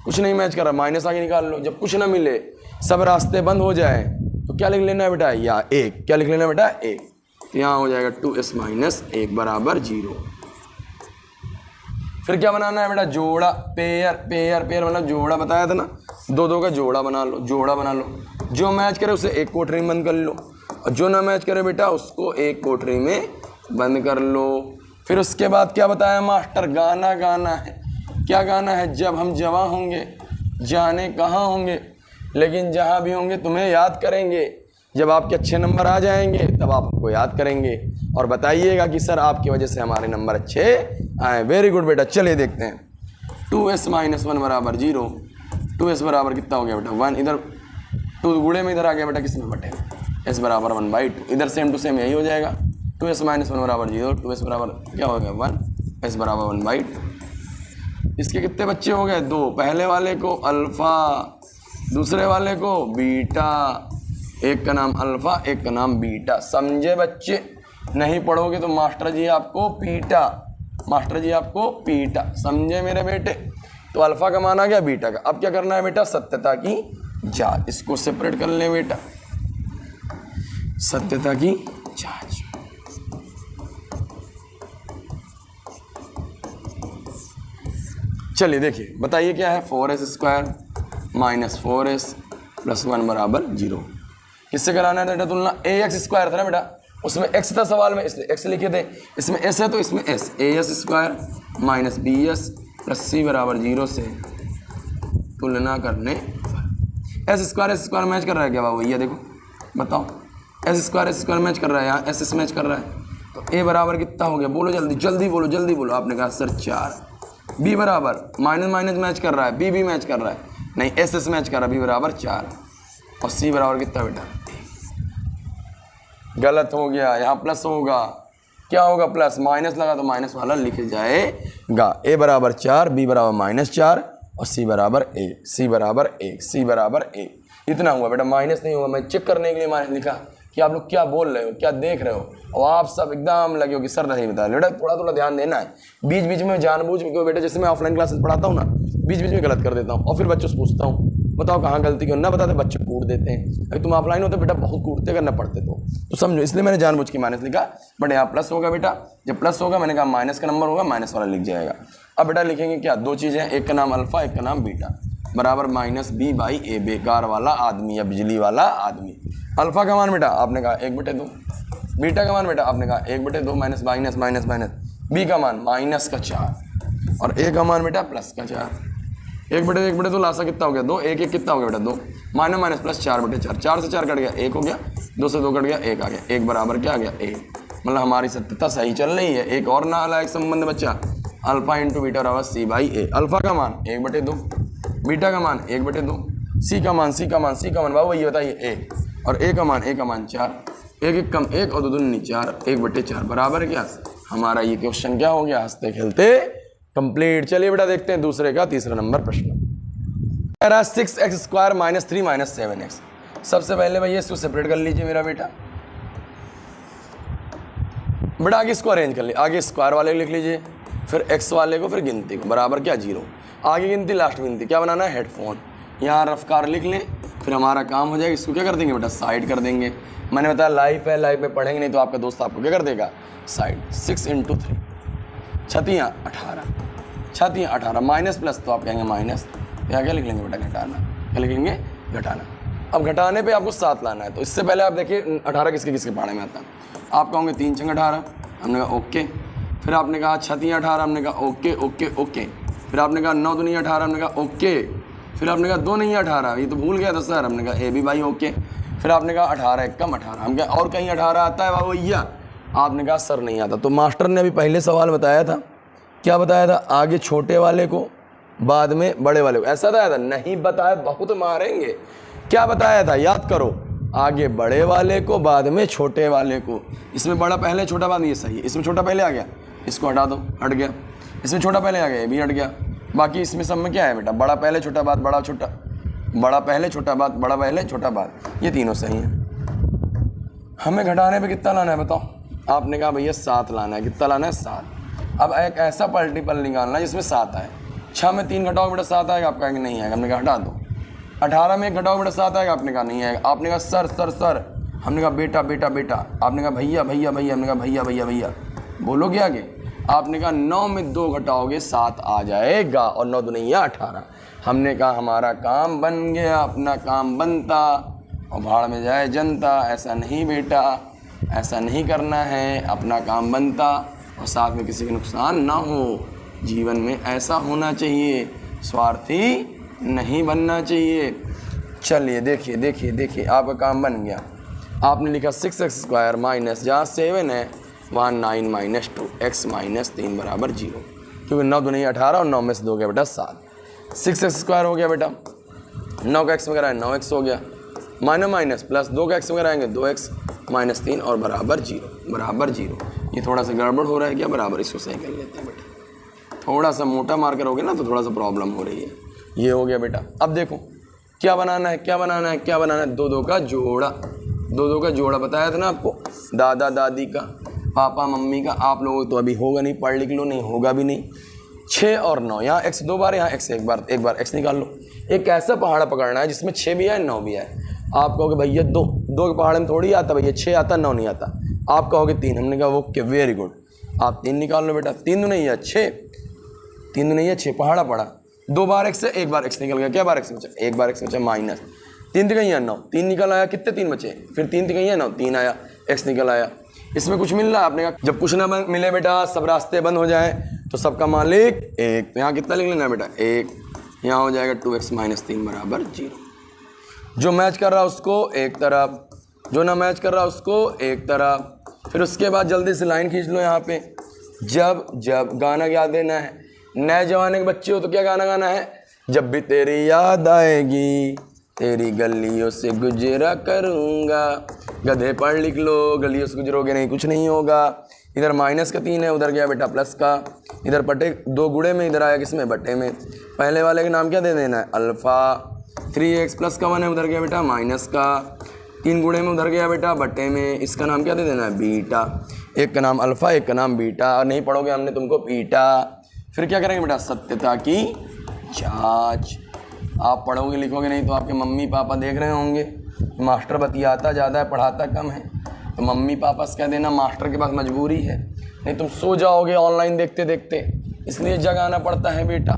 Speaker 3: कुछ नहीं मैच कर रहा, माइनस आगे निकाल लो। जब कुछ ना मिले, सब रास्ते बंद हो जाए, तो क्या लिख लेना है बेटा, या 1। क्या लिख लेना है बेटा 1, तो यहाँ हो जाएगा 2s - 1 बराबर 0। फिर क्या बनाना है बेटा, जोड़ा, पेयर मतलब जोड़ा बताया था ना, 2 का जोड़ा बना लो, जो मैच करे उसे एक कोठरी में बंद कर लो, और जो ना मैच करे बेटा उसको एक कोठरी में बंद कर लो। फिर उसके बाद क्या बताया मास्टर, गाना गाना है। क्या गाना है, जब हम जवां होंगे जाने कहाँ होंगे, लेकिन जहाँ भी होंगे तुम्हें याद करेंगे। जब आपके अच्छे नंबर आ जाएंगे तब आप हमको याद करेंगे और बताइएगा कि सर आपकी वजह से हमारे नंबर अच्छे आए। वेरी गुड बेटा। चलिए देखते हैं, 2s - 1 बराबर 0। 2s बराबर कितना हो गया बेटा 1, इधर 2 गुणे में इधर आ गया बेटा, किसमें बटे, s बराबर 1/2। इधर सेम टू सेम यही हो जाएगा, 2s - 1 बराबर 0, 2s बराबर क्या हो गया 1, s बराबर 1/2। इसके कितने बच्चे हो गए, 2। पहले वाले को अल्फ़ा, दूसरे वाले को बीटा, एक का नाम अल्फ़ा, एक का नाम बीटा। समझे बच्चे, नहीं पढ़ोगे तो मास्टर जी आपको पीटा, समझे मेरे बेटे। तो अल्फ़ा का मान आ गया, बीटा का। अब क्या करना है बेटा, सत्यता की जांच। इसको सेपरेट कर ले बेटा, सत्यता की जांच। चलिए देखिए बताइए क्या है, 4s² माइनस 4s प्लस 1 बराबर 0। किससे कराना है बेटा तुलना, ax² था ना बेटा, उसमें x था सवाल में इसलिए x लिखे थे, इसमें s है तो इसमें s, as² minus bs plus c बराबर 0 से तुलना करने s² मैच कर रहा है क्या बाबू, ये देखो बताओ, s² मैच कर रहा है, यहाँ s मैच कर रहा है, तो a बराबर कितना हो गया, बोलो जल्दी जल्दी बोलो जल्दी बोलो। आपने कहा सर 4। b बराबर माइनस माइनस मैच कर रहा है, b भी मैच कर रहा है, नहीं s मैच कर रहा है, b बराबर 4 और c बराबर कितना बेटा, गलत हो गया, यहाँ प्लस होगा, क्या होगा प्लस, माइनस लगा तो माइनस वाला लिख जाएगा। a बराबर 4, b बराबर -4 और c बराबर 1, c बराबर 1, c बराबर 1, इतना हुआ बेटा, माइनस नहीं होगा। मैं चेक करने के लिए माइनस लिखा कि आप लोग क्या बोल रहे हो, क्या देख रहे हो, और आप सब एकदम लगे हो कि सर नहीं बता रहे। बेटा थोड़ा थोड़ा ध्यान देना है, बीच बीच में जानबूझ के बेटा, जैसे मैं ऑफलाइन क्लासेस पढ़ाता हूँ ना, बीच बीच में गलत कर देता हूँ और फिर बच्चों से पूछता हूँ बताओ कहाँ गलती क्यों, ना बताते बच्चे कूट देते हैं। अगर तुम ऑफलाइन होते बेटा बहुत कूटते करना पड़ते तो समझो, इसलिए मैंने जानबूझ के माइनस लिखा। बट यहाँ प्लस होगा बेटा, जब प्लस होगा मैंने कहा माइनस का नंबर होगा, माइनस वाला लिख जाएगा। अब बेटा लिखेंगे क्या, दो चीज़ें, एक का नाम अल्फा, एक का नाम बीटा, बराबर -b/a, बेकार वाला आदमी या बिजली वाला आदमी। अल्फा का मान बेटा आपने कहा 1/2, बीटा का मान बेटा आपने कहा 1/2 minus minus minus minus, B का मान -4 और ए का मान बेटा +4। 1/2 लासा कितना हो गया 2, 1 1 कितना हो गया बेटा 2, माइनस माइनस प्लस 4/4, 4 से 4 कट गया 1 हो गया, 2 से 2 कट गया 1 आ गया, 1 बराबर क्या आ गया 1। मतलब हमारी सत्यता सही चल रही है। एक और नालायक संबंध बच्चा, अल्फा इंटू बीटा बराबर c/a। अल्फा का मान 1/2, बीटा का मान 1/2, सी का मान बाबू ये बताइए 1 और ए का मान 4, 1 1 कम 1 और 2 दूनी 4, 1/4 बराबर क्या हमारा ये क्वेश्चन क्या हो गया, हंसते खेलते कंप्लीट। चलिए बेटा देखते हैं दूसरे का तीसरा नंबर प्रश्न। 6x² - 3 - 7x। सबसे पहले भैया इसको सेपरेट कर लीजिए मेरा बेटा आगे इसको अरेंज कर लीजिए, आगे स्क्वायर वाले लिख लीजिए, फिर x वाले को, फिर गिनती को, बराबर क्या 0, आगे गिनती लास्ट गिनती। क्या बनाना है, हेडफोन। यहाँ रफ्तार लिख लें, फिर हमारा काम हो जाएगा। इसको क्या कर देंगे बेटा, साइड कर देंगे। मैंने बताया लाइफ है, लाइफ में पढ़ेंगे नहीं तो आपका दोस्त आपको क्या कर देगा, साइड। 6 × 3 छतियाँ 18, छतियाँ 18, माइनस प्लस तो आप कहेंगे माइनस, यहाँ क्या लिख लेंगे बेटा, घटाना। क्या लिखेंगे, घटाना। अब घटाने पे आपको 7 लाना है, तो इससे पहले आप देखिए 18 किसके किसके पहाड़े में आता है। आप कहोगे 3 × 18, हमने कहा ओके। फिर आपने कहा छतियाँ 18, हमने कहा ओके ओके ओके। फिर आपने कहा 9 दूनी 18, हमने कहा ओके। फिर आपने कहा 2 नहीं 18, ये तो भूल गया था सर, हमने कहा ए भी भाई ओके। फिर आपने कहा 18 1 कम 18, हम क्या और कहीं 18 आता है बाबू भैया, आपने कहा सर नहीं आता। तो मास्टर ने अभी पहले सवाल बताया था, क्या बताया था, आगे छोटे वाले को बाद में बड़े वाले को, ऐसा बताया था, नहीं बताया बहुत मारेंगे। क्या बताया था, याद करो, आगे बड़े वाले को बाद में छोटे वाले को। इसमें बड़ा पहले छोटा बाद, ये सही है। इसमें छोटा पहले आ गया, इसको हटा दो, हट गया। इसमें छोटा पहले आ गया, ये भी हट गया। बाकी इसमें सब में क्या है बेटा, बड़ा पहले छोटा बाद, बड़ा छोटा, बड़ा पहले छोटा बाद, बड़ा पहले छोटा बाद, ये तीनों सही हैं। हमें घटाने पे कितना लाना है बताओ, आपने कहा भैया 7 लाना है। कितना लाना है, 7। अब एक ऐसा मल्टीपल निकालना है जिसमें 7 आए। 6 में 3 घटाओ बेटा 7 आएगा, आप कहेंगे नहीं आएगा, हमने कहा हटा दो। 18 में 1 घटाओ बेटा 7 आएगा, आपने कहा नहीं आएगा। आपने कहा सर सर सर, हमने कहा बेटा बेटा बेटा, आपने कहा भैया भैया भैया, हमने कहा भैया भैया भैया, बोलोगे आगे। आपने कहा 9 में 2 घटाओगे 7 आ जाएगा, और 9 दूनी 18। हमने कहा हमारा काम बन गया, अपना काम बनता और भाड़ में जाए जनता। ऐसा नहीं बेटा, ऐसा नहीं करना है, अपना काम बनता और साथ में किसी का नुकसान ना हो। जीवन में ऐसा होना चाहिए, स्वार्थी नहीं बनना चाहिए। चलिए देखिए देखिए देखिए, आपका काम बन गया। आपने लिखा 6x² माइनस, जहाँ 7 है वहाँ 9 - 2 x - 3 बराबर 0, क्योंकि 9 दूनी 18 और 9 में से 2 गया बेटा 7। 6x² हो गया बेटा, 9 का x वगैरह है 9x हो गया, माइनस माइनस प्लस 2 का x वगैरह आएंगे 2x - 3 और बराबर 0, बराबर 0। ये थोड़ा सा गड़बड़ हो रहा है क्या, बराबर, इसको सही कर लेते हैं बेटा। थोड़ा सा मोटा मार्कर हो गया ना तो थोड़ा सा प्रॉब्लम हो रही है। ये हो गया बेटा। अब देखो क्या बनाना है, क्या बनाना है, क्या बनाना है, 2 का जोड़ा। 2 का जोड़ा बताया था ना आपको, दादा दादी का, पापा मम्मी का। आप लोगों तो अभी होगा नहीं, पढ़ लिख लो, नहीं होगा भी नहीं। 6 और 9, यहाँ x 2 बार, यहाँ x 1 बार, एक बार x निकाल लो। एक ऐसा पहाड़ा पकड़ना है जिसमें 6 भी है 9 भी है। आप कहोगे भैया 2 के पहाड़ में थोड़ी आता भैया, 6 आता 9 नहीं आता। आप कहोगे 3, हमने कहा ओके वेरी गुड, आप 3 निकाल लो बेटा। 3 दूनी 6, 3 नहीं है 6, पहाड़ा पड़ा, 2 बार x से 1 बार x निकल गया, क्या बार x बचा, 1 बार x बचा माइनस 3 तिकैया है 9, 3 निकल आया, कितने 3 बचे, फिर 3 तिकैया है 9, 3 आया, x निकल आया। इसमें कुछ मिल रहा है आपने कहा, जब कुछ ना मिले बेटा, सब रास्ते बंद हो जाए तो सबका मालिक 1, तो यहाँ कितना लिख लेना बेटा 1, यहाँ हो जाएगा 2x - 3 बराबर 0। जो मैच कर रहा है उसको एक तरफ, जो ना मैच कर रहा है उसको एक तरफ। फिर उसके बाद जल्दी से लाइन खींच लो यहाँ पे। जब जब गाना याद देना है, नए जमाने के बच्चे हो तो क्या गाना गाना है, जब भी तेरी याद आएगी तेरी गलियों से गुजरा करूँगा। गधे पढ़ लिख लो, गलियों से गुजरोगे नहीं कुछ नहीं होगा। इधर माइनस का 3 है, उधर गया बेटा प्लस का, इधर बटे 2 गुणे में, इधर आया किसमें बटे में। पहले वाले का नाम क्या दे देना है अल्फ़ा। 3x प्लस का 1 है, उधर गया बेटा माइनस का, 3 गुणे में उधर गया बेटा बटे में, इसका नाम क्या दे देना है बीटा। एक का नाम अल्फ़ा, एक का नाम बीटा, और नहीं पढ़ोगे हमने तुमको पीटा। फिर क्या करेंगे बेटा, सत्यता की जांच। आप पढ़ोगे लिखोगे नहीं तो आपके मम्मी पापा देख रहे होंगे, मास्टर बतियाता ज़्यादा है पढ़ाता कम है, तो मम्मी पापा से कह देना मास्टर के पास मजबूरी है, नहीं तुम सो जाओगे ऑनलाइन देखते देखते, इसलिए जगाना पड़ता है बेटा।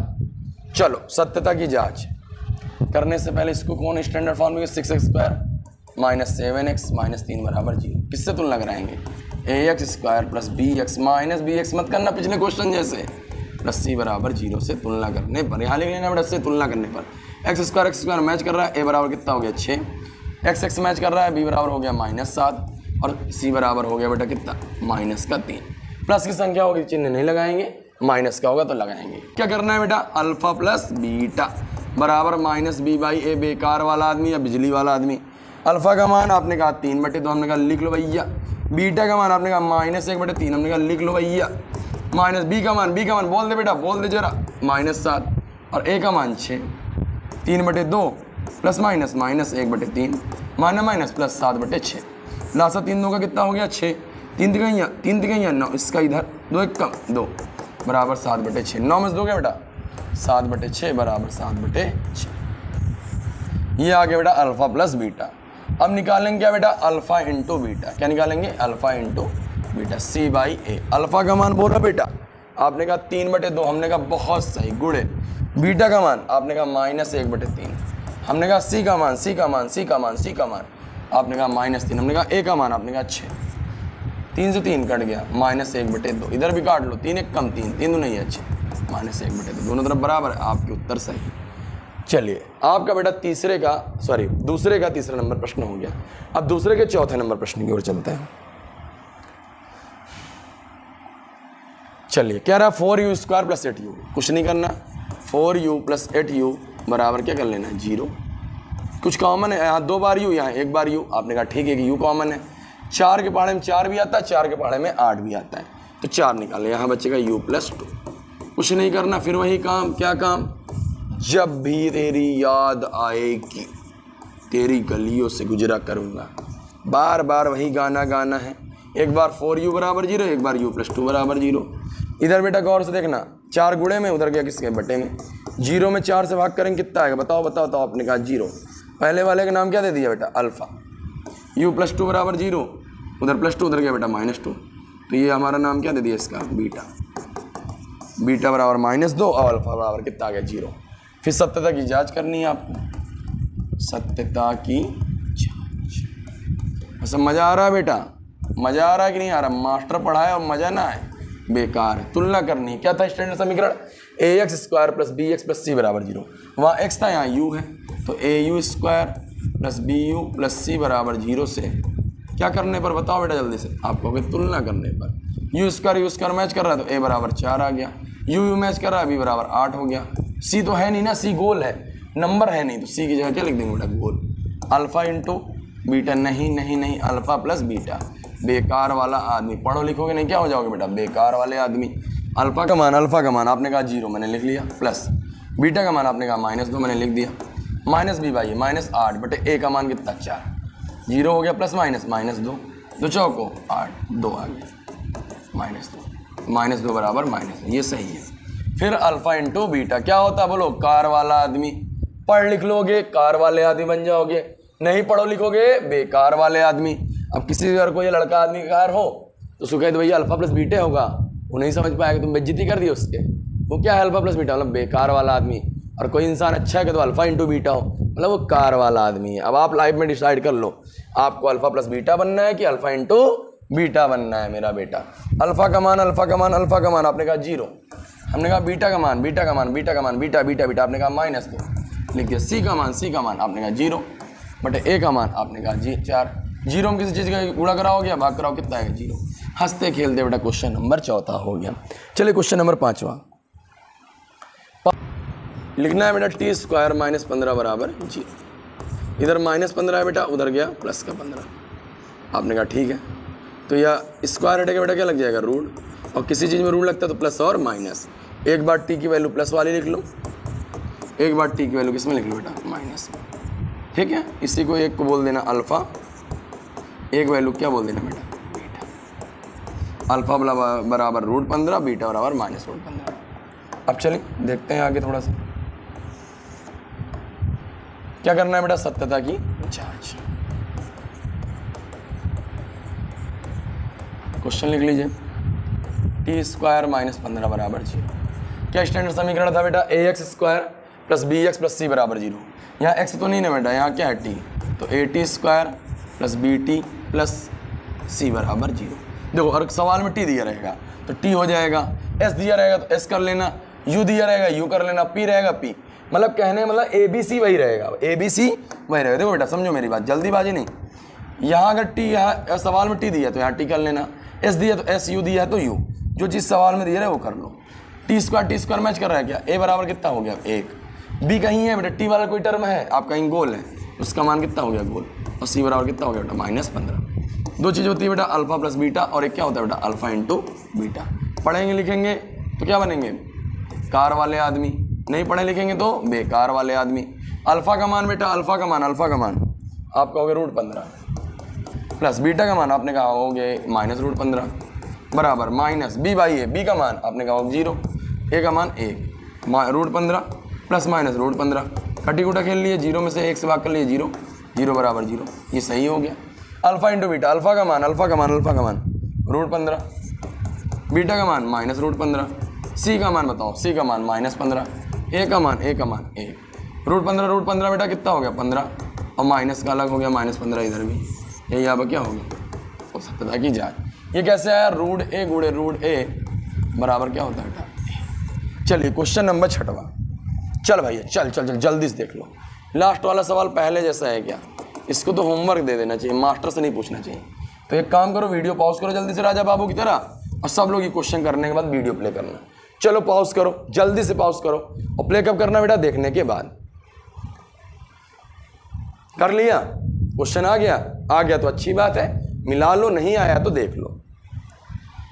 Speaker 3: चलो सत्यता की जांच करने से पहले इसको कौन स्टैंडर्ड फॉर्म में 6x² - 7x - 3 बराबर 0, किससे तुलना कराएंगे, ax² + bx - bx मत करना पिछले क्वेश्चन जैसे, प्लस c बराबर 0 से तुलना करने पर, यहाँ लिख लेना बेटा से तुलना करने पर। x² मैच कर रहा है, a बराबर कितना हो गया 6, x मैच कर रहा है, b बराबर हो गया -7 और c बराबर हो गया बेटा कितना -3। प्लस की संख्या होगी चिन्ह नहीं लगाएंगे, माइनस का होगा तो लगाएंगे। क्या करना है बेटा, अल्फा प्लस बीटा बराबर -b/a, बेकार वाला आदमी या बिजली वाला आदमी। अल्फा का मान आपने कहा 3/2, हमने कहा लिख लो भैया। बीटा का मान आपने कहा -1/3, हमने कहा लिख लो भैया। माइनस b का मान बोल दे बेटा, बोल दे जरा, -7 और a का मान 6, 3/2 प्लस माइनस -1/3 माइनस प्लस 7/6। लासा 3 2 का कितना हो गया 6, 3 तिकैया 9, इसका इधर 2 1 कम 2 बराबर 7/6। 9 में से 2 क्या बेटा 7/6 बराबर 7/6। ये आ गया बेटा अल्फा प्लस बीटा। अब निकालेंगे क्या बेटा, अल्फा इंटू बीटा। क्या निकालेंगे, alpha into beta, c/a। Alpha का मान बोला बेटा आपने कहा 3/2, हमने कहा बहुत सही गुणे। बीटा का मान आपने कहा -1/3, हमने कहा c का मान आपने कहा -3, हमने कहा a का मान आपने कहा 6, 3 से 3 कट गया -1/2, इधर भी काट लो, 3 1 कम 3, 3 नहीं है 6, -1/2, दोनों तरफ बराबर है। आपके उत्तर सही। चलिए आपका बेटा दूसरे का तीसरा नंबर प्रश्न हो गया। अब दूसरे के चौथे नंबर प्रश्न की ओर चलते हैं। चलिए क्या रहा, 4u² + 8u, कुछ नहीं करना, 4u + 8u बराबर क्या कर लेना है 0। कुछ कॉमन है, यहाँ 2 बार u, यहाँ 1 बार u, आपने कहा ठीक है कि u कॉमन है। 4 के पहाड़े में 4 भी आता है, 4 के पहाड़े में 8 भी आता है, तो 4 निकाले, यहाँ बचेगा u + 2। कुछ नहीं करना, फिर वही काम, क्या काम, जब भी तेरी याद आएगी तेरी गलियों से गुजरा करूँगा। बार बार वही गाना गाना है। एक बार 4u बराबर 0, एक बार u + 2 बराबर 0। इधर बेटा गौर से देखना, 4 गुणे में, उधर गया किसके बटे में। 0 में 4 से भाग करेंगे कितना आएगा, बताओ बताओ बताओ। आपने कहा 0, पहले वाले का नाम क्या दे दिया बेटा अल्फा। u + 2 बराबर 0, उधर +2, उधर गया बेटा -2, तो ये हमारा नाम क्या दे दिया इसका बीटा। बीटा बराबर -2 और अल्फा बराबर कितना आ गया 0। फिर सत्यता की जांच करनी है आपको, सत्यता की जांच। ऐसा मज़ा आ रहा है बेटा, मज़ा आ रहा है कि नहीं आ रहा, मास्टर पढ़ाए और मज़ा ना आए बेकार है। तुलना करनी है, क्या था स्टैंडर्ड समीकरण, ax² + bx + c बराबर 0। वहाँ x था, यहाँ u है, तो au² + bu + c बराबर 0 से क्या करने पर बताओ बेटा जल्दी से, आप कहोगे तुलना करने पर। u² मैच कर रहा है तो a बराबर 4 आ गया, u मैच कर रहा है b बराबर 8 हो गया। c तो है नहीं ना, c गोल है, नंबर है नहीं, तो c की जगह क्या लिख देंगे बेटा गोल। अल्फा इंटू बीटा, नहीं अल्फा प्लस बीटा, बेकार वाला आदमी। पढ़ो लिखोगे नहीं क्या हो जाओगे बेटा, बेकार वाले आदमी। अल्फा का मान आपने कहा 0, मैंने लिख लिया, प्लस बीटा का मान आपने कहा -2, मैंने लिख दिया, -b/a -8 बटे a का मान कितना 4, 0 हो गया, प्लस -2, 2 चौको 8, 2 आ गया, -2 बराबर -, ये सही है। फिर अल्फा इंटू बीटा क्या होता है बोलो, कार वाला आदमी। पढ़ लिख लोगे कार वाले आदमी बन जाओगे, नहीं पढ़ो लिखोगे बेकार वाले आदमी। अब किसी अगर कोई लड़का आदमी कार हो तो उसको कह दो भैया अल्फा प्लस बीटा होगा, वो नहीं समझ पाएगा, तुम बेइज्जती कर दी उसके, वो क्या है अल्फा प्लस बीटा, मतलब बेकार वाला आदमी। और कोई इंसान अच्छा है कि तो अल्फा इंटू बीटा हो, मतलब वो कार वाला आदमी है। अब आप लाइफ में डिसाइड कर लो, आपको अल्फा प्लस बीटा बनना है कि अल्फा इंटू बीटा बनना है मेरा बेटा। अल्फा का मान अल्फा का मान अल्फा का मान आपने कहा 0, हमने कहा बीटा का मान बीटा का मान बीटा का मान बीटा बीटा बीटा आपने कहा -2 लिख दिया। सी का मान आपने कहा 0 बटे ए का मान आपने कहा 4। 0 में किसी चीज़ का गुणा कराओ या भाग कराओ, कितना आएगा 0। हंसते खेलते बेटा क्वेश्चन नंबर 4 हो गया। चलिए क्वेश्चन नंबर 5वां लिखना है बेटा t² - 15 बराबर 0। इधर -15 है बेटा, उधर गया प्लस का 15। आपने कहा ठीक है, तो या स्क्वायर हटेगा बेटा क्या लग जाएगा रूट, और किसी चीज़ में रूट लगता है तो प्लस और माइनस। एक बार t की वैल्यू प्लस वाली लिख लो, एक बार t की वैल्यू किस में लिख लो बेटा माइनस में। ठीक है, इसी को एक को बोल देना अल्फ़ा, एक वैल्यू क्या बोल देना बेटा बीटा। अल्फ़ा बराबर √15, बीटा बराबर -√15। अब चलिए देखते हैं आगे थोड़ा सा क्या करना है बेटा, सत्यता की जांच। क्वेश्चन लिख लीजिए t² - 15 बराबर 0। क्या स्टैंडर्ड समीकरण था बेटा, ax² + bx + c बराबर 0। यहाँ x तो नहीं ना बेटा, यहाँ क्या है t, तो at² + bt + c बराबर 0। देखो हर सवाल में t दिया रहेगा तो t हो जाएगा, s दिया रहेगा तो s कर लेना, u दिया रहेगा u कर लेना, p रहेगा p, मतलब कहने मतलब ABC वही रहेगा, ABC वही रहेगा। देखो बेटा समझो मेरी बात, जल्दीबाजी नहीं। यहाँ अगर t, यहाँ सवाल में t दिया तो यहाँ t कर लेना, s दिया तो s, u दिया है तो u, जो चीज़ सवाल में दिया है वो कर लो। t² मैच कर रहा है क्या, a बराबर कितना हो गया 1, b कहीं है बेटा, t वाला कोई टर्म है आप कहीं गोल है, उसका मान कितना हो गया गोल, और c बराबर कितना हो गया बेटा -15। दो चीज़ होती है बेटा अल्फा प्लस बीटा, और एक क्या होता है बेटा अल्फा इंटू बीटा। पढ़ेंगे लिखेंगे तो क्या बनेंगे कार वाले आदमी, नहीं पढ़े लिखेंगे तो बेकार वाले आदमी। अल्फा का मान बेटा, अल्फा का मान आपका हो गया √15 प्लस बीटा का मान आपने कहा हो गया -√15 बराबर माइनस b/a, का मान आपने कहा 0, a का मान 1, √15 प्लस -√15, कटी कुटा खेल लिए, 0 में से 1 से भाग कर लिए 0, 0 बराबर 0, ये सही हो गया। अल्फा इंटू बीटा, अल्फा का मान √15, बीटा का मान -√15, सी का मान बताओ, सी का मान -15, ए का मान 1, √15 बेटा कितना हो गया 15, और माइनस का अलग हो गया -15 इधर भी, यही यहाँ पर क्या हो गया हो सकता कि जाए। ये कैसे आया, √a गुणे √a बराबर क्या होता है बेटा। चलिए क्वेश्चन नंबर 6वां, चल भैया चल चल चल जल्दी से देख लो। लास्ट वाला सवाल पहले जैसा है क्या, इसको तो होमवर्क दे देना चाहिए, मास्टर से नहीं पूछना चाहिए। तो एक काम करो, वीडियो पॉज करो जल्दी से राजा बाबू की तरह, और सब लोग ये क्वेश्चन करने के बाद वीडियो प्ले करना। चलो पॉज करो, जल्दी से पॉज करो, और प्ले कब करना बेटा, देखने के बाद। कर लिया, क्वेश्चन आ गया तो अच्छी बात है, मिला लो, नहीं आया तो देख लो।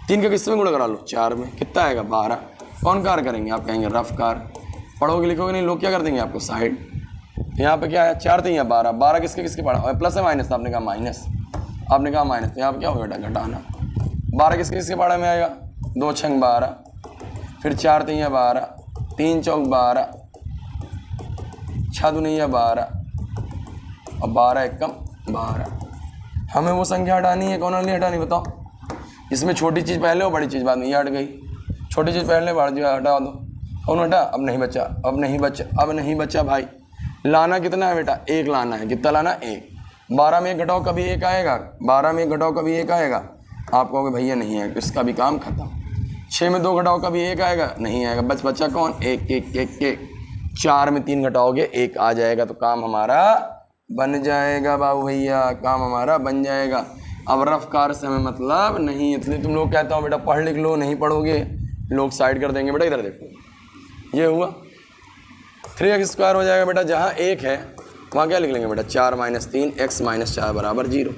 Speaker 3: 3 का किस में गुणा करा लो, 4 में, कितना आएगा 12। कौन कार करेंगे, आप कहेंगे रफ कार, पढ़ोगे लिखोगे नहीं, लोग क्या कर देंगे आपको साइड। यहाँ पे क्या है 4 तो यहाँ 12, 12 किसके किसके पढ़ा, प्लस है माइनस, आपने कहा माइनस, आपने कहा माइनस, तो यहाँ पर क्या होगा बेटा घटाना। 12 किसके किसके पढ़ा में आएगा, 2 छंग 12, फिर 4 तो यहाँ 12, 3 चौक 12, 6 दुनिया 12, और 12 एकम 12। हमें वो संख्या हटानी है, कौन वाली हटानी बताओ। इसमें छोटी चीज़ पहले और बड़ी चीज़ बाद में, ये हट गई, छोटी चीज़ पहले बड़ी चीज़ हटा दो, कौन हटा, अब नहीं बचा भाई। लाना कितना है बेटा, 1 लाना है, कितना लाना 1। 12 में 1 घटाओ कभी 1 आएगा, 12 में 1 घटाओ कभी 1 आएगा, आप कहोगे भैया नहीं है, इसका भी काम खत्म। 6 में 2 घटाओ कभी 1 आएगा, नहीं आएगा, बस बच्चा कौन 1 1 1 1। 4 में 3 घटाओगे 1 आ जाएगा, तो काम हमारा बन जाएगा बाबू भैया, काम हमारा बन जाएगा। अब रफ कार से हमें मतलब नहीं, इसलिए तुम लोग कहता हूँ बेटा पढ़ लिख लो, नहीं पढ़ोगे लोग साइड कर देंगे बेटा। इधर देखो ये हुआ 3x² हो जाएगा बेटा, जहाँ 1 है वहाँ क्या लिख लेंगे बेटा 4 - 3 x - 4 बराबर 0।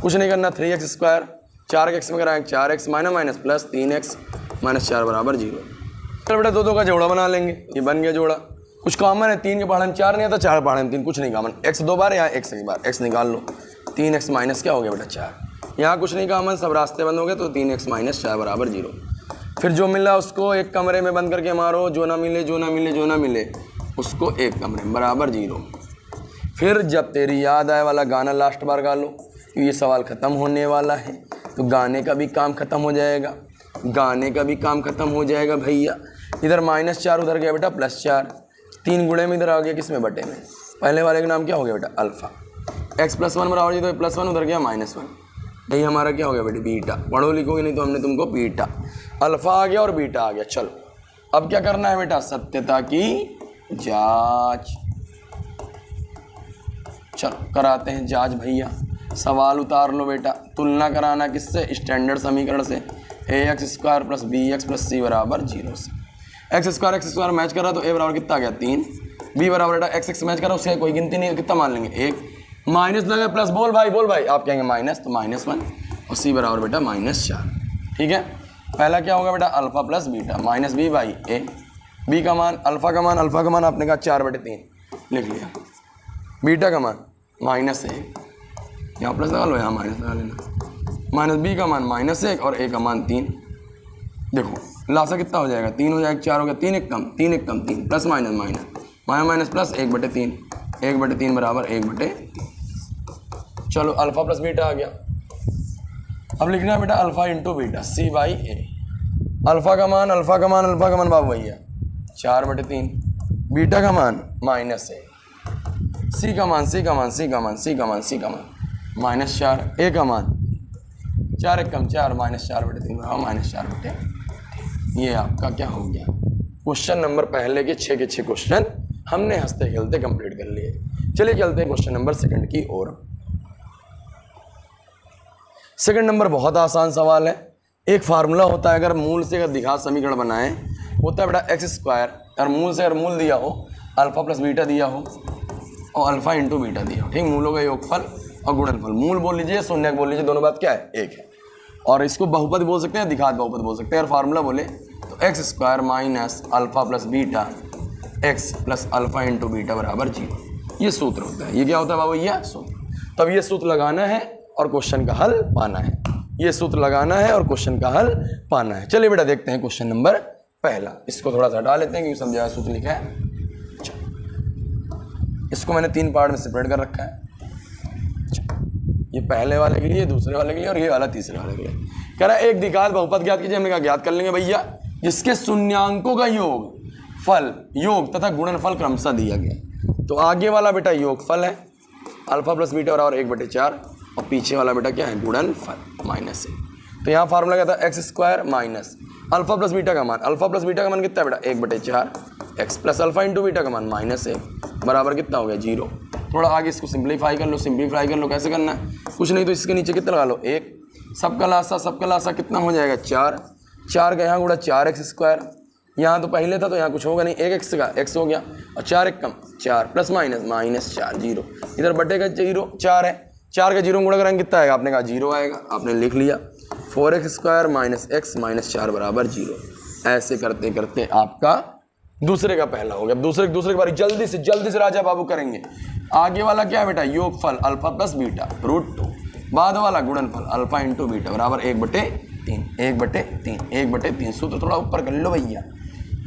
Speaker 3: कुछ नहीं करना, 3x², 4 के x में कराएंगे 4x माइनस प्लस 3x - 4 बराबर 0। चल बेटा 2 का जोड़ा बना लेंगे, ये बन गया जोड़ा। कुछ कॉमन है, 3 के पहाड़े में 4 नहीं आता, 4 पहाड़े में 3, कुछ नहीं कॉमन। x 2 बार, यहाँ x 1 बार, x निकाल लो, 3x माइनस क्या हो गया बेटा 4। यहाँ कुछ नहीं कॉमन, सब रास्ते बंद हो गए, तो 3x - 4 बराबर 0। फिर जो मिला उसको एक कमरे में बंद करके मारो, जो ना मिले उसको एक कमरे में बराबर 0। फिर जब तेरी याद आए वाला गाना लास्ट बार गा लो, ये सवाल ख़त्म होने वाला है, तो गाने का भी काम ख़त्म हो जाएगा, भैया। इधर -4 उधर गया बेटा +4, 3 गुणे में इधर आ गया किस में बटे में, पहले वाले का नाम क्या हो गया बेटा अल्फा। x +1 बराबर जी तो +1 उधर गया -1, यही हमारा क्या हो गया बेटा बीटा। पढ़ो लिखोगे नहीं तो हमने तुमको बीटा, अल्फा आ गया और बीटा आ गया। चलो अब क्या करना है बेटा, सत्यता की जांच। चलो कराते हैं जांच भैया। सवाल उतार लो बेटा। तुलना कराना किससे, स्टैंडर्ड समीकरण से, ax² + bx + c बराबर 0 से। x² मैच कर रहा तो a बराबर कितना आ गया 3, b बराबर बेटा x मैच कर रहा उससे कोई गिनती नहीं है, कितना मान लेंगे 1, माइनस लगे प्लस, बोल भाई आप कहेंगे माइनस तो -1 और c बराबर बेटा -4। ठीक है, पहला क्या होगा बेटा alpha plus beta -b/a, b का मान अल्फा का मान आपने कहा 4/3 लिख लिया, बीटा का मान -1, यहाँ प्लस लगा लो यहाँ माइनस लगा लेना, -b का मान -1 और a का मान 3। देखो लासा कितना हो जाएगा 3 हो जाएगा, 4 हो गया, 3 एक कम 3 प्लस माइनस प्लस 1/3, 1/3 बराबर 1/3। चलो अल्फा प्लस बीटा आ गया। अब लिखना है बेटा alpha into beta c/a। Alpha का मान बाबू भैया 4/3, बीटा का मान -1, c का मान -4, a का मान 4 एक कम 4 -4/3 बराबर -4/3। ये आपका क्या हो गया क्वेश्चन नंबर पहले के 6 के 6 क्वेश्चन हमने हंसते खेलते कंप्लीट कर लिए। चलिए चलते हैं क्वेश्चन नंबर सेकंड की ओर। सेकंड नंबर बहुत आसान सवाल है। एक फार्मूला होता है, अगर मूल से अगर द्विघात समीकरण बनाए होता है बेटा x², और मूल से अगर मूल दिया हो अल्फा प्लस बीटा दिया हो और अल्फा इंटू बीटा दिया हो, ठीक, मूलों का योगफल और गुणनफल। मूल बोल लीजिए, शून्यक बोल लीजिए, दोनों बात क्या है एक है। और इसको बहुपद बोल सकते हैं, द्विघात बहुपद बोल सकते हैं। और फार्मूला बोले तो x² minus alpha plus beta x plus alpha into beta बराबर 0। ये सूत्र होता है। ये क्या होता है बाबू, ये सूत्र। तब ये सूत्र लगाना है और क्वेश्चन का हल पाना है। ये सूत्र लगाना है और क्वेश्चन का हल पाना है। चलिए बेटा देखते हैं क्वेश्चन नंबर पहला। इसको थोड़ा सा हटा लेते हैं क्योंकि समझाया सूत्र लिखा है। इसको मैंने 3 पार्ट में सेपरेट कर रखा है। ये पहले वाले के लिए, दूसरे वाले के लिए और ये वाला तीसरे वाले के लिए। कह रहा है एक द्विघात बहुपद ज्ञात कीजिए। हमने कहा ज्ञात कर लेंगे भैया, जिसके शून्यांकों का योग तथा गुणनफल क्रमशः दिया गया। तो आगे वाला बेटा योगफल है अल्फा प्लस बीटा बराबर 1/4 और पीछे वाला बेटा क्या है गुणनफल -1। तो यहाँ फार्मूला क्या था x² minus alpha plus beta का मान, कितना है बेटा 1/4, x plus alpha into beta का मान -1 बराबर कितना हो गया 0। थोड़ा आगे इसको सिंप्लीफाई कर लो। कैसे करना है, कुछ नहीं तो इसके नीचे कितना लगा लो 1, सबका लासा कितना हो जाएगा 4 का यहाँ गुणा 4x²। यहाँ तो पहले था तो यहाँ कुछ होगा नहीं, 1x का x हो गया और 4 एक कम 4 प्लस -4 0। इधर बटे का 0 4 है, 4 का 0 गुणा करेंगे कितना आएगा, आपने कहा 0 आएगा, आपने लिख लिया 4x² माइनस x माइनस 4 बराबर 0। ऐसे करते करते आपका दूसरे का पहला हो गया। दूसरे की बारी जल्दी से राजा बाबू करेंगे। आगे वाला क्या है बेटा योगफल अल्फा प्लस बीटा √2, बाद वाला गुणनफल अल्फा इंटू बीटा बराबर 1/3। सूत्र थोड़ा ऊपर कर लो भैया।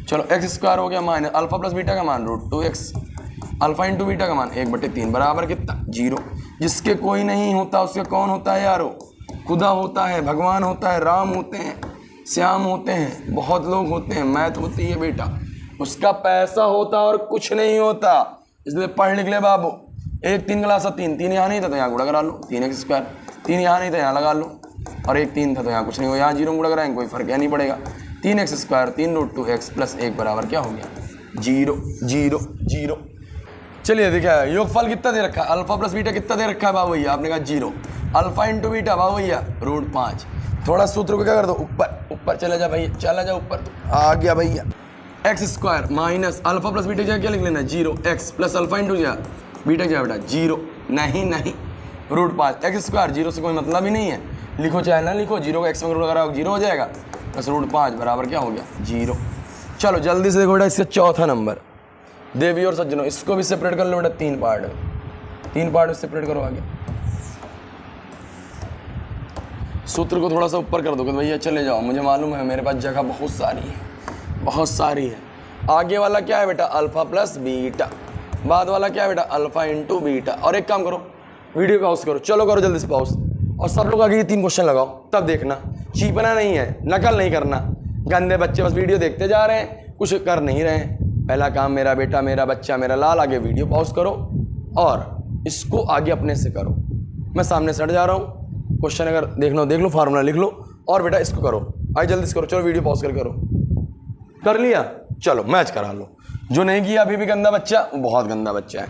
Speaker 3: चलो x² हो गया माइनस अल्फा प्लस बीटा का मान √2x, अल्फा इंटू बीटा का मान 1/3 बराबर कितना 0। जिसके कोई नहीं होता उसके कौन होता है यारो, खुदा होता है, भगवान होता है, राम होते हैं, श्याम होते हैं, बहुत लोग होते हैं, मैथ होती है बेटा। उसका पैसा होता और कुछ नहीं होता, इसलिए पढ़ लिख ले बाबू। 1 3 क्लास 3 यहाँ नहीं था तो यहाँ गुणा करा लो, 3x²। 3 यहाँ नहीं था यहाँ लगा लो, और 1 3 था तो यहाँ कुछ नहीं हो, यहाँ 0 गुणा कराएंगे कोई फर्क नहीं पड़ेगा। 3x² 3√2x प्लस 1 बराबर क्या हो गया 0। चलिए देखिए योगफल कितना दे रखा है, अल्फा प्लस बीटा कितना दे रखा है बाबू भैया, आपने कहा 0। अल्फा इंटू बीटा बाबू भैया √5। थोड़ा सूत्र को क्या कर दो ऊपर चला जा भैया, चला जा ऊपर, आ गया भैया। x² minus alpha plus beta क्या लिख लेना 0, x plus alpha into beta क्या बेटा 0 नहीं √5। x² 0 से कोई मतलब ही नहीं है, लिखो चाहे ना लिखो, 0 का x में रूट लगाओ 0 हो जाएगा, बस √5 बराबर क्या हो गया 0। चलो जल्दी से देखो बेटा इसका चौथा नंबर। देवी और सज्जनों इसको भी सेपरेट कर लो बेटा 3 पार्ट में सेपरेट करो। आगे सूत्र को थोड़ा सा ऊपर कर दो कि भैया चले जाओ, मुझे मालूम है मेरे पास जगह बहुत सारी है। आगे वाला क्या है बेटा अल्फा प्लस बीटा, बाद वाला क्या है बेटा अल्फा इंटू बीटा। और एक काम करो वीडियो पॉज करो, चलो करो जल्दी से पॉज, और सब लोग आगे ये 3 क्वेश्चन लगाओ, तब देखना। चीपना नहीं है, नकल नहीं करना, गंदे बच्चे बस वीडियो देखते जा रहे हैं, कुछ कर नहीं रहे हैं, पहला काम मेरा बेटा मेरा बच्चा मेरा लाल, आगे वीडियो पॉज करो और इसको आगे अपने से करो। मैं सामने से हट जा रहा हूँ, क्वेश्चन अगर देखना हो देख लो, फार्मूला लिख लो और बेटा इसको करो, आइए जल्दी से करो। चलो वीडियो पॉज कर करो, कर लिया, चलो मैच करा लो। जो नहीं किया अभी भी गंदा बच्चा, वो बहुत गंदा बच्चा है।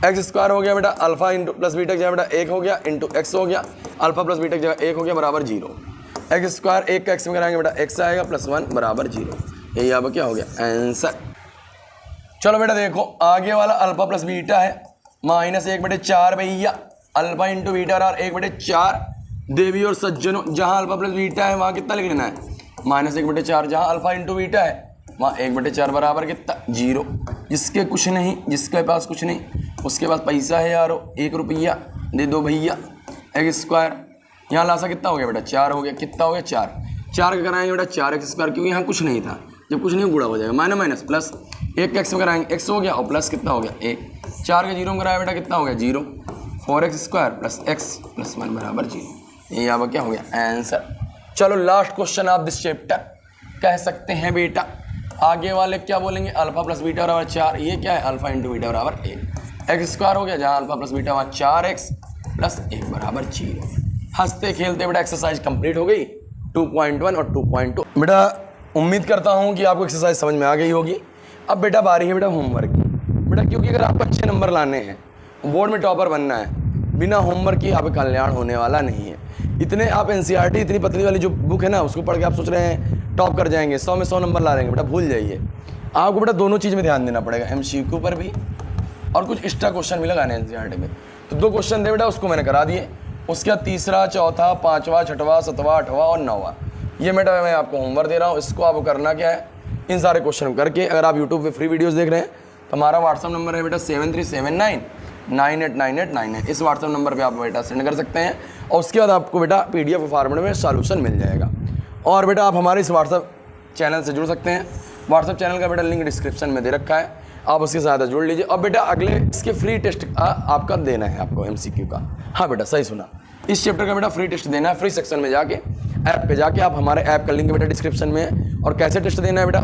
Speaker 3: एक्स स्क्वायर हो गया बेटा, अल्फा इंटू प्लस बीटा जगह बेटा 1 हो गया, इंटू एक्स हो गया, अल्फा प्लस बीटा जगह 1 हो गया बराबर 0। एक्स स्क्वायर 1 का एक्स में कराएंगे बेटा एक्स आएगा प्लस 1 बराबर 0। यही अब क्या हो गया आंसर। चलो बेटा देखो आगे वाला अल्फा प्लस बीटा है -1/4 भैया, अल्फा इंटू बीटा और 1/4। देवी और सज्जनों, जहाँ अल्फा प्लस बीटा है वहाँ कितना लिख लेना है -1/4, जहाँ अल्फा इंटू बीटा है वहाँ 1/4 बराबर कितना 0। जिसके कुछ नहीं, जिसके पास कुछ नहीं उसके पास पैसा है यारो, 1 रुपया दे दो भैया। एक्स स्क्वायर यहाँ लासा कितना हो गया बेटा 4 हो गया, कितना हो गया 4 का कराएंगे बेटा 4x स्क्वायर, क्योंकि यहाँ कुछ नहीं था, जब कुछ नहीं गुणा हो जाएगा माइनस प्लस 1 एक्स में कराएंगे x हो गया और प्लस कितना हो गया 1, 4 का 0 में कराया बेटा कितना हो गया 0। 4x square plus x plus 1 बराबर 0। ये यहाँ पर क्या हो गया आंसर। चलो last question of this chapter कह सकते हैं बेटा। आगे वाले क्या बोलेंगे, अल्फा प्लस बीटा बराबर 4, ये क्या है अल्फा इंटू बीटा बराबर 1। एक्स स्क्वायर हो गया, जहाँ अल्फा प्लस बीटा वहाँ 4x प्लस 1 बराबर 0। हंसते खेलते बेटा एक्सरसाइज कंप्लीट हो गई 2.1 और 2.2। बेटा उम्मीद करता हूँ कि आपको एक्सरसाइज समझ में आ गई होगी। अब बेटा बारी है बेटा होमवर्क की। बेटा क्योंकि अगर आपको अच्छे नंबर लाने हैं, बोर्ड में टॉपर बनना है, बिना होमवर्क की आप कल्याण होने वाला नहीं है। इतने आप एनसीईआरटी इतनी पतली वाली जो बुक है ना उसको पढ़ के आप सोच रहे हैं टॉप कर जाएंगे, 100 में 100 नंबर ला लेंगे, बेटा भूल जाइए। आपको बेटा दोनों चीज़ में ध्यान देना पड़ेगा, एमसीक्यू पर भी और कुछ एक्स्ट्रा क्वेश्चन भी लगाने हैं एनसीईआरटी में। तो 2 क्वेश्चन थे बेटा, उसको मैंने करा दिए। उसके बाद तीसरा, चौथा, 5वां, 6वां, 7वां, 8वां और 9वां, ये बेटा मैं आपको होमवर्क दे रहा हूँ। इसको आपको करना क्या है, इन सारे क्वेश्चन करके, अगर आप यूट्यूब पे फ्री वीडियोस देख रहे हैं तो हमारा व्हाट्सअप नंबर है बेटा 7379989899। इस व्हाट्सअप नंबर पे आप बेटा सेंड कर सकते हैं और उसके बाद आपको बेटा PDF फॉर्मेट में सॉल्यूशन मिल जाएगा। और बेटा आप हमारे इस व्हाट्सअप चैनल से जुड़ सकते हैं। व्हाट्सअप चैनल का बेटा लिंक डिस्क्रिप्शन में दे रखा है, आप उसके साथ जुड़ लीजिए। और बेटा अगले इसके फ्री टेस्ट आपका देना है आपको MCQ का। हाँ बेटा सही सुना, इस चैप्टर का बेटा फ्री टेस्ट देना है। फ्री सेक्शन में जाके ऐप पे जाके आप हमारे ऐप का लिंक बेटा डिस्क्रिप्शन में है, और कैसे टेस्ट देना है बेटा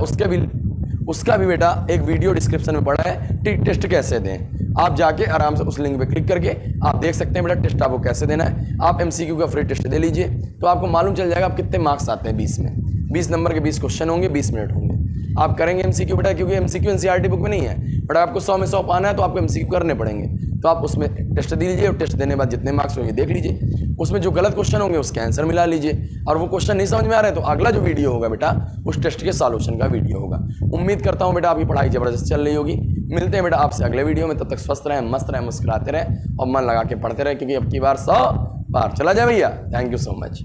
Speaker 3: उसका भी बेटा एक वीडियो डिस्क्रिप्शन में पड़ा है, टेस्ट कैसे दें। आप जाके आराम से उस लिंक पे क्लिक करके आप देख सकते हैं बेटा टेस्ट आपको कैसे देना है। आप MCQ का फ्री टेस्ट दे लीजिए तो आपको मालूम चल जाएगा आप कितने मार्क्स आते हैं 20 में। 20 नंबर के 20 क्वेश्चन होंगे, 20 मिनट होंगे। आप करेंगे MCQ बेटा, क्योंकि MCQ एनसीईआरटी बुक में नहीं है, बट आपको 100 में 100 पाना है तो आपको MCQ करने पड़ेंगे। तो आप उसमें टेस्ट दे लीजिए और टेस्ट देने के बाद जितने मार्क्स होंगे देख लीजिए, उसमें जो गलत क्वेश्चन होंगे उसके आंसर मिला लीजिए। और वो क्वेश्चन नहीं समझ में आ रहा है तो अगला जो वीडियो होगा बेटा उस टेस्ट के सॉल्यूशन का वीडियो होगा। उम्मीद करता हूँ बेटा आपकी पढ़ाई जबरदस्त चल रही होगी। मिलते हैं बेटा आपसे अगले वीडियो में, तब तक स्वस्थ रहें, मस्त रहें, मुस्कुराते रहें और मन लगा के पढ़ते रहें, क्योंकि अब की बार 100 पार चला जाए भैया। Thank you so much.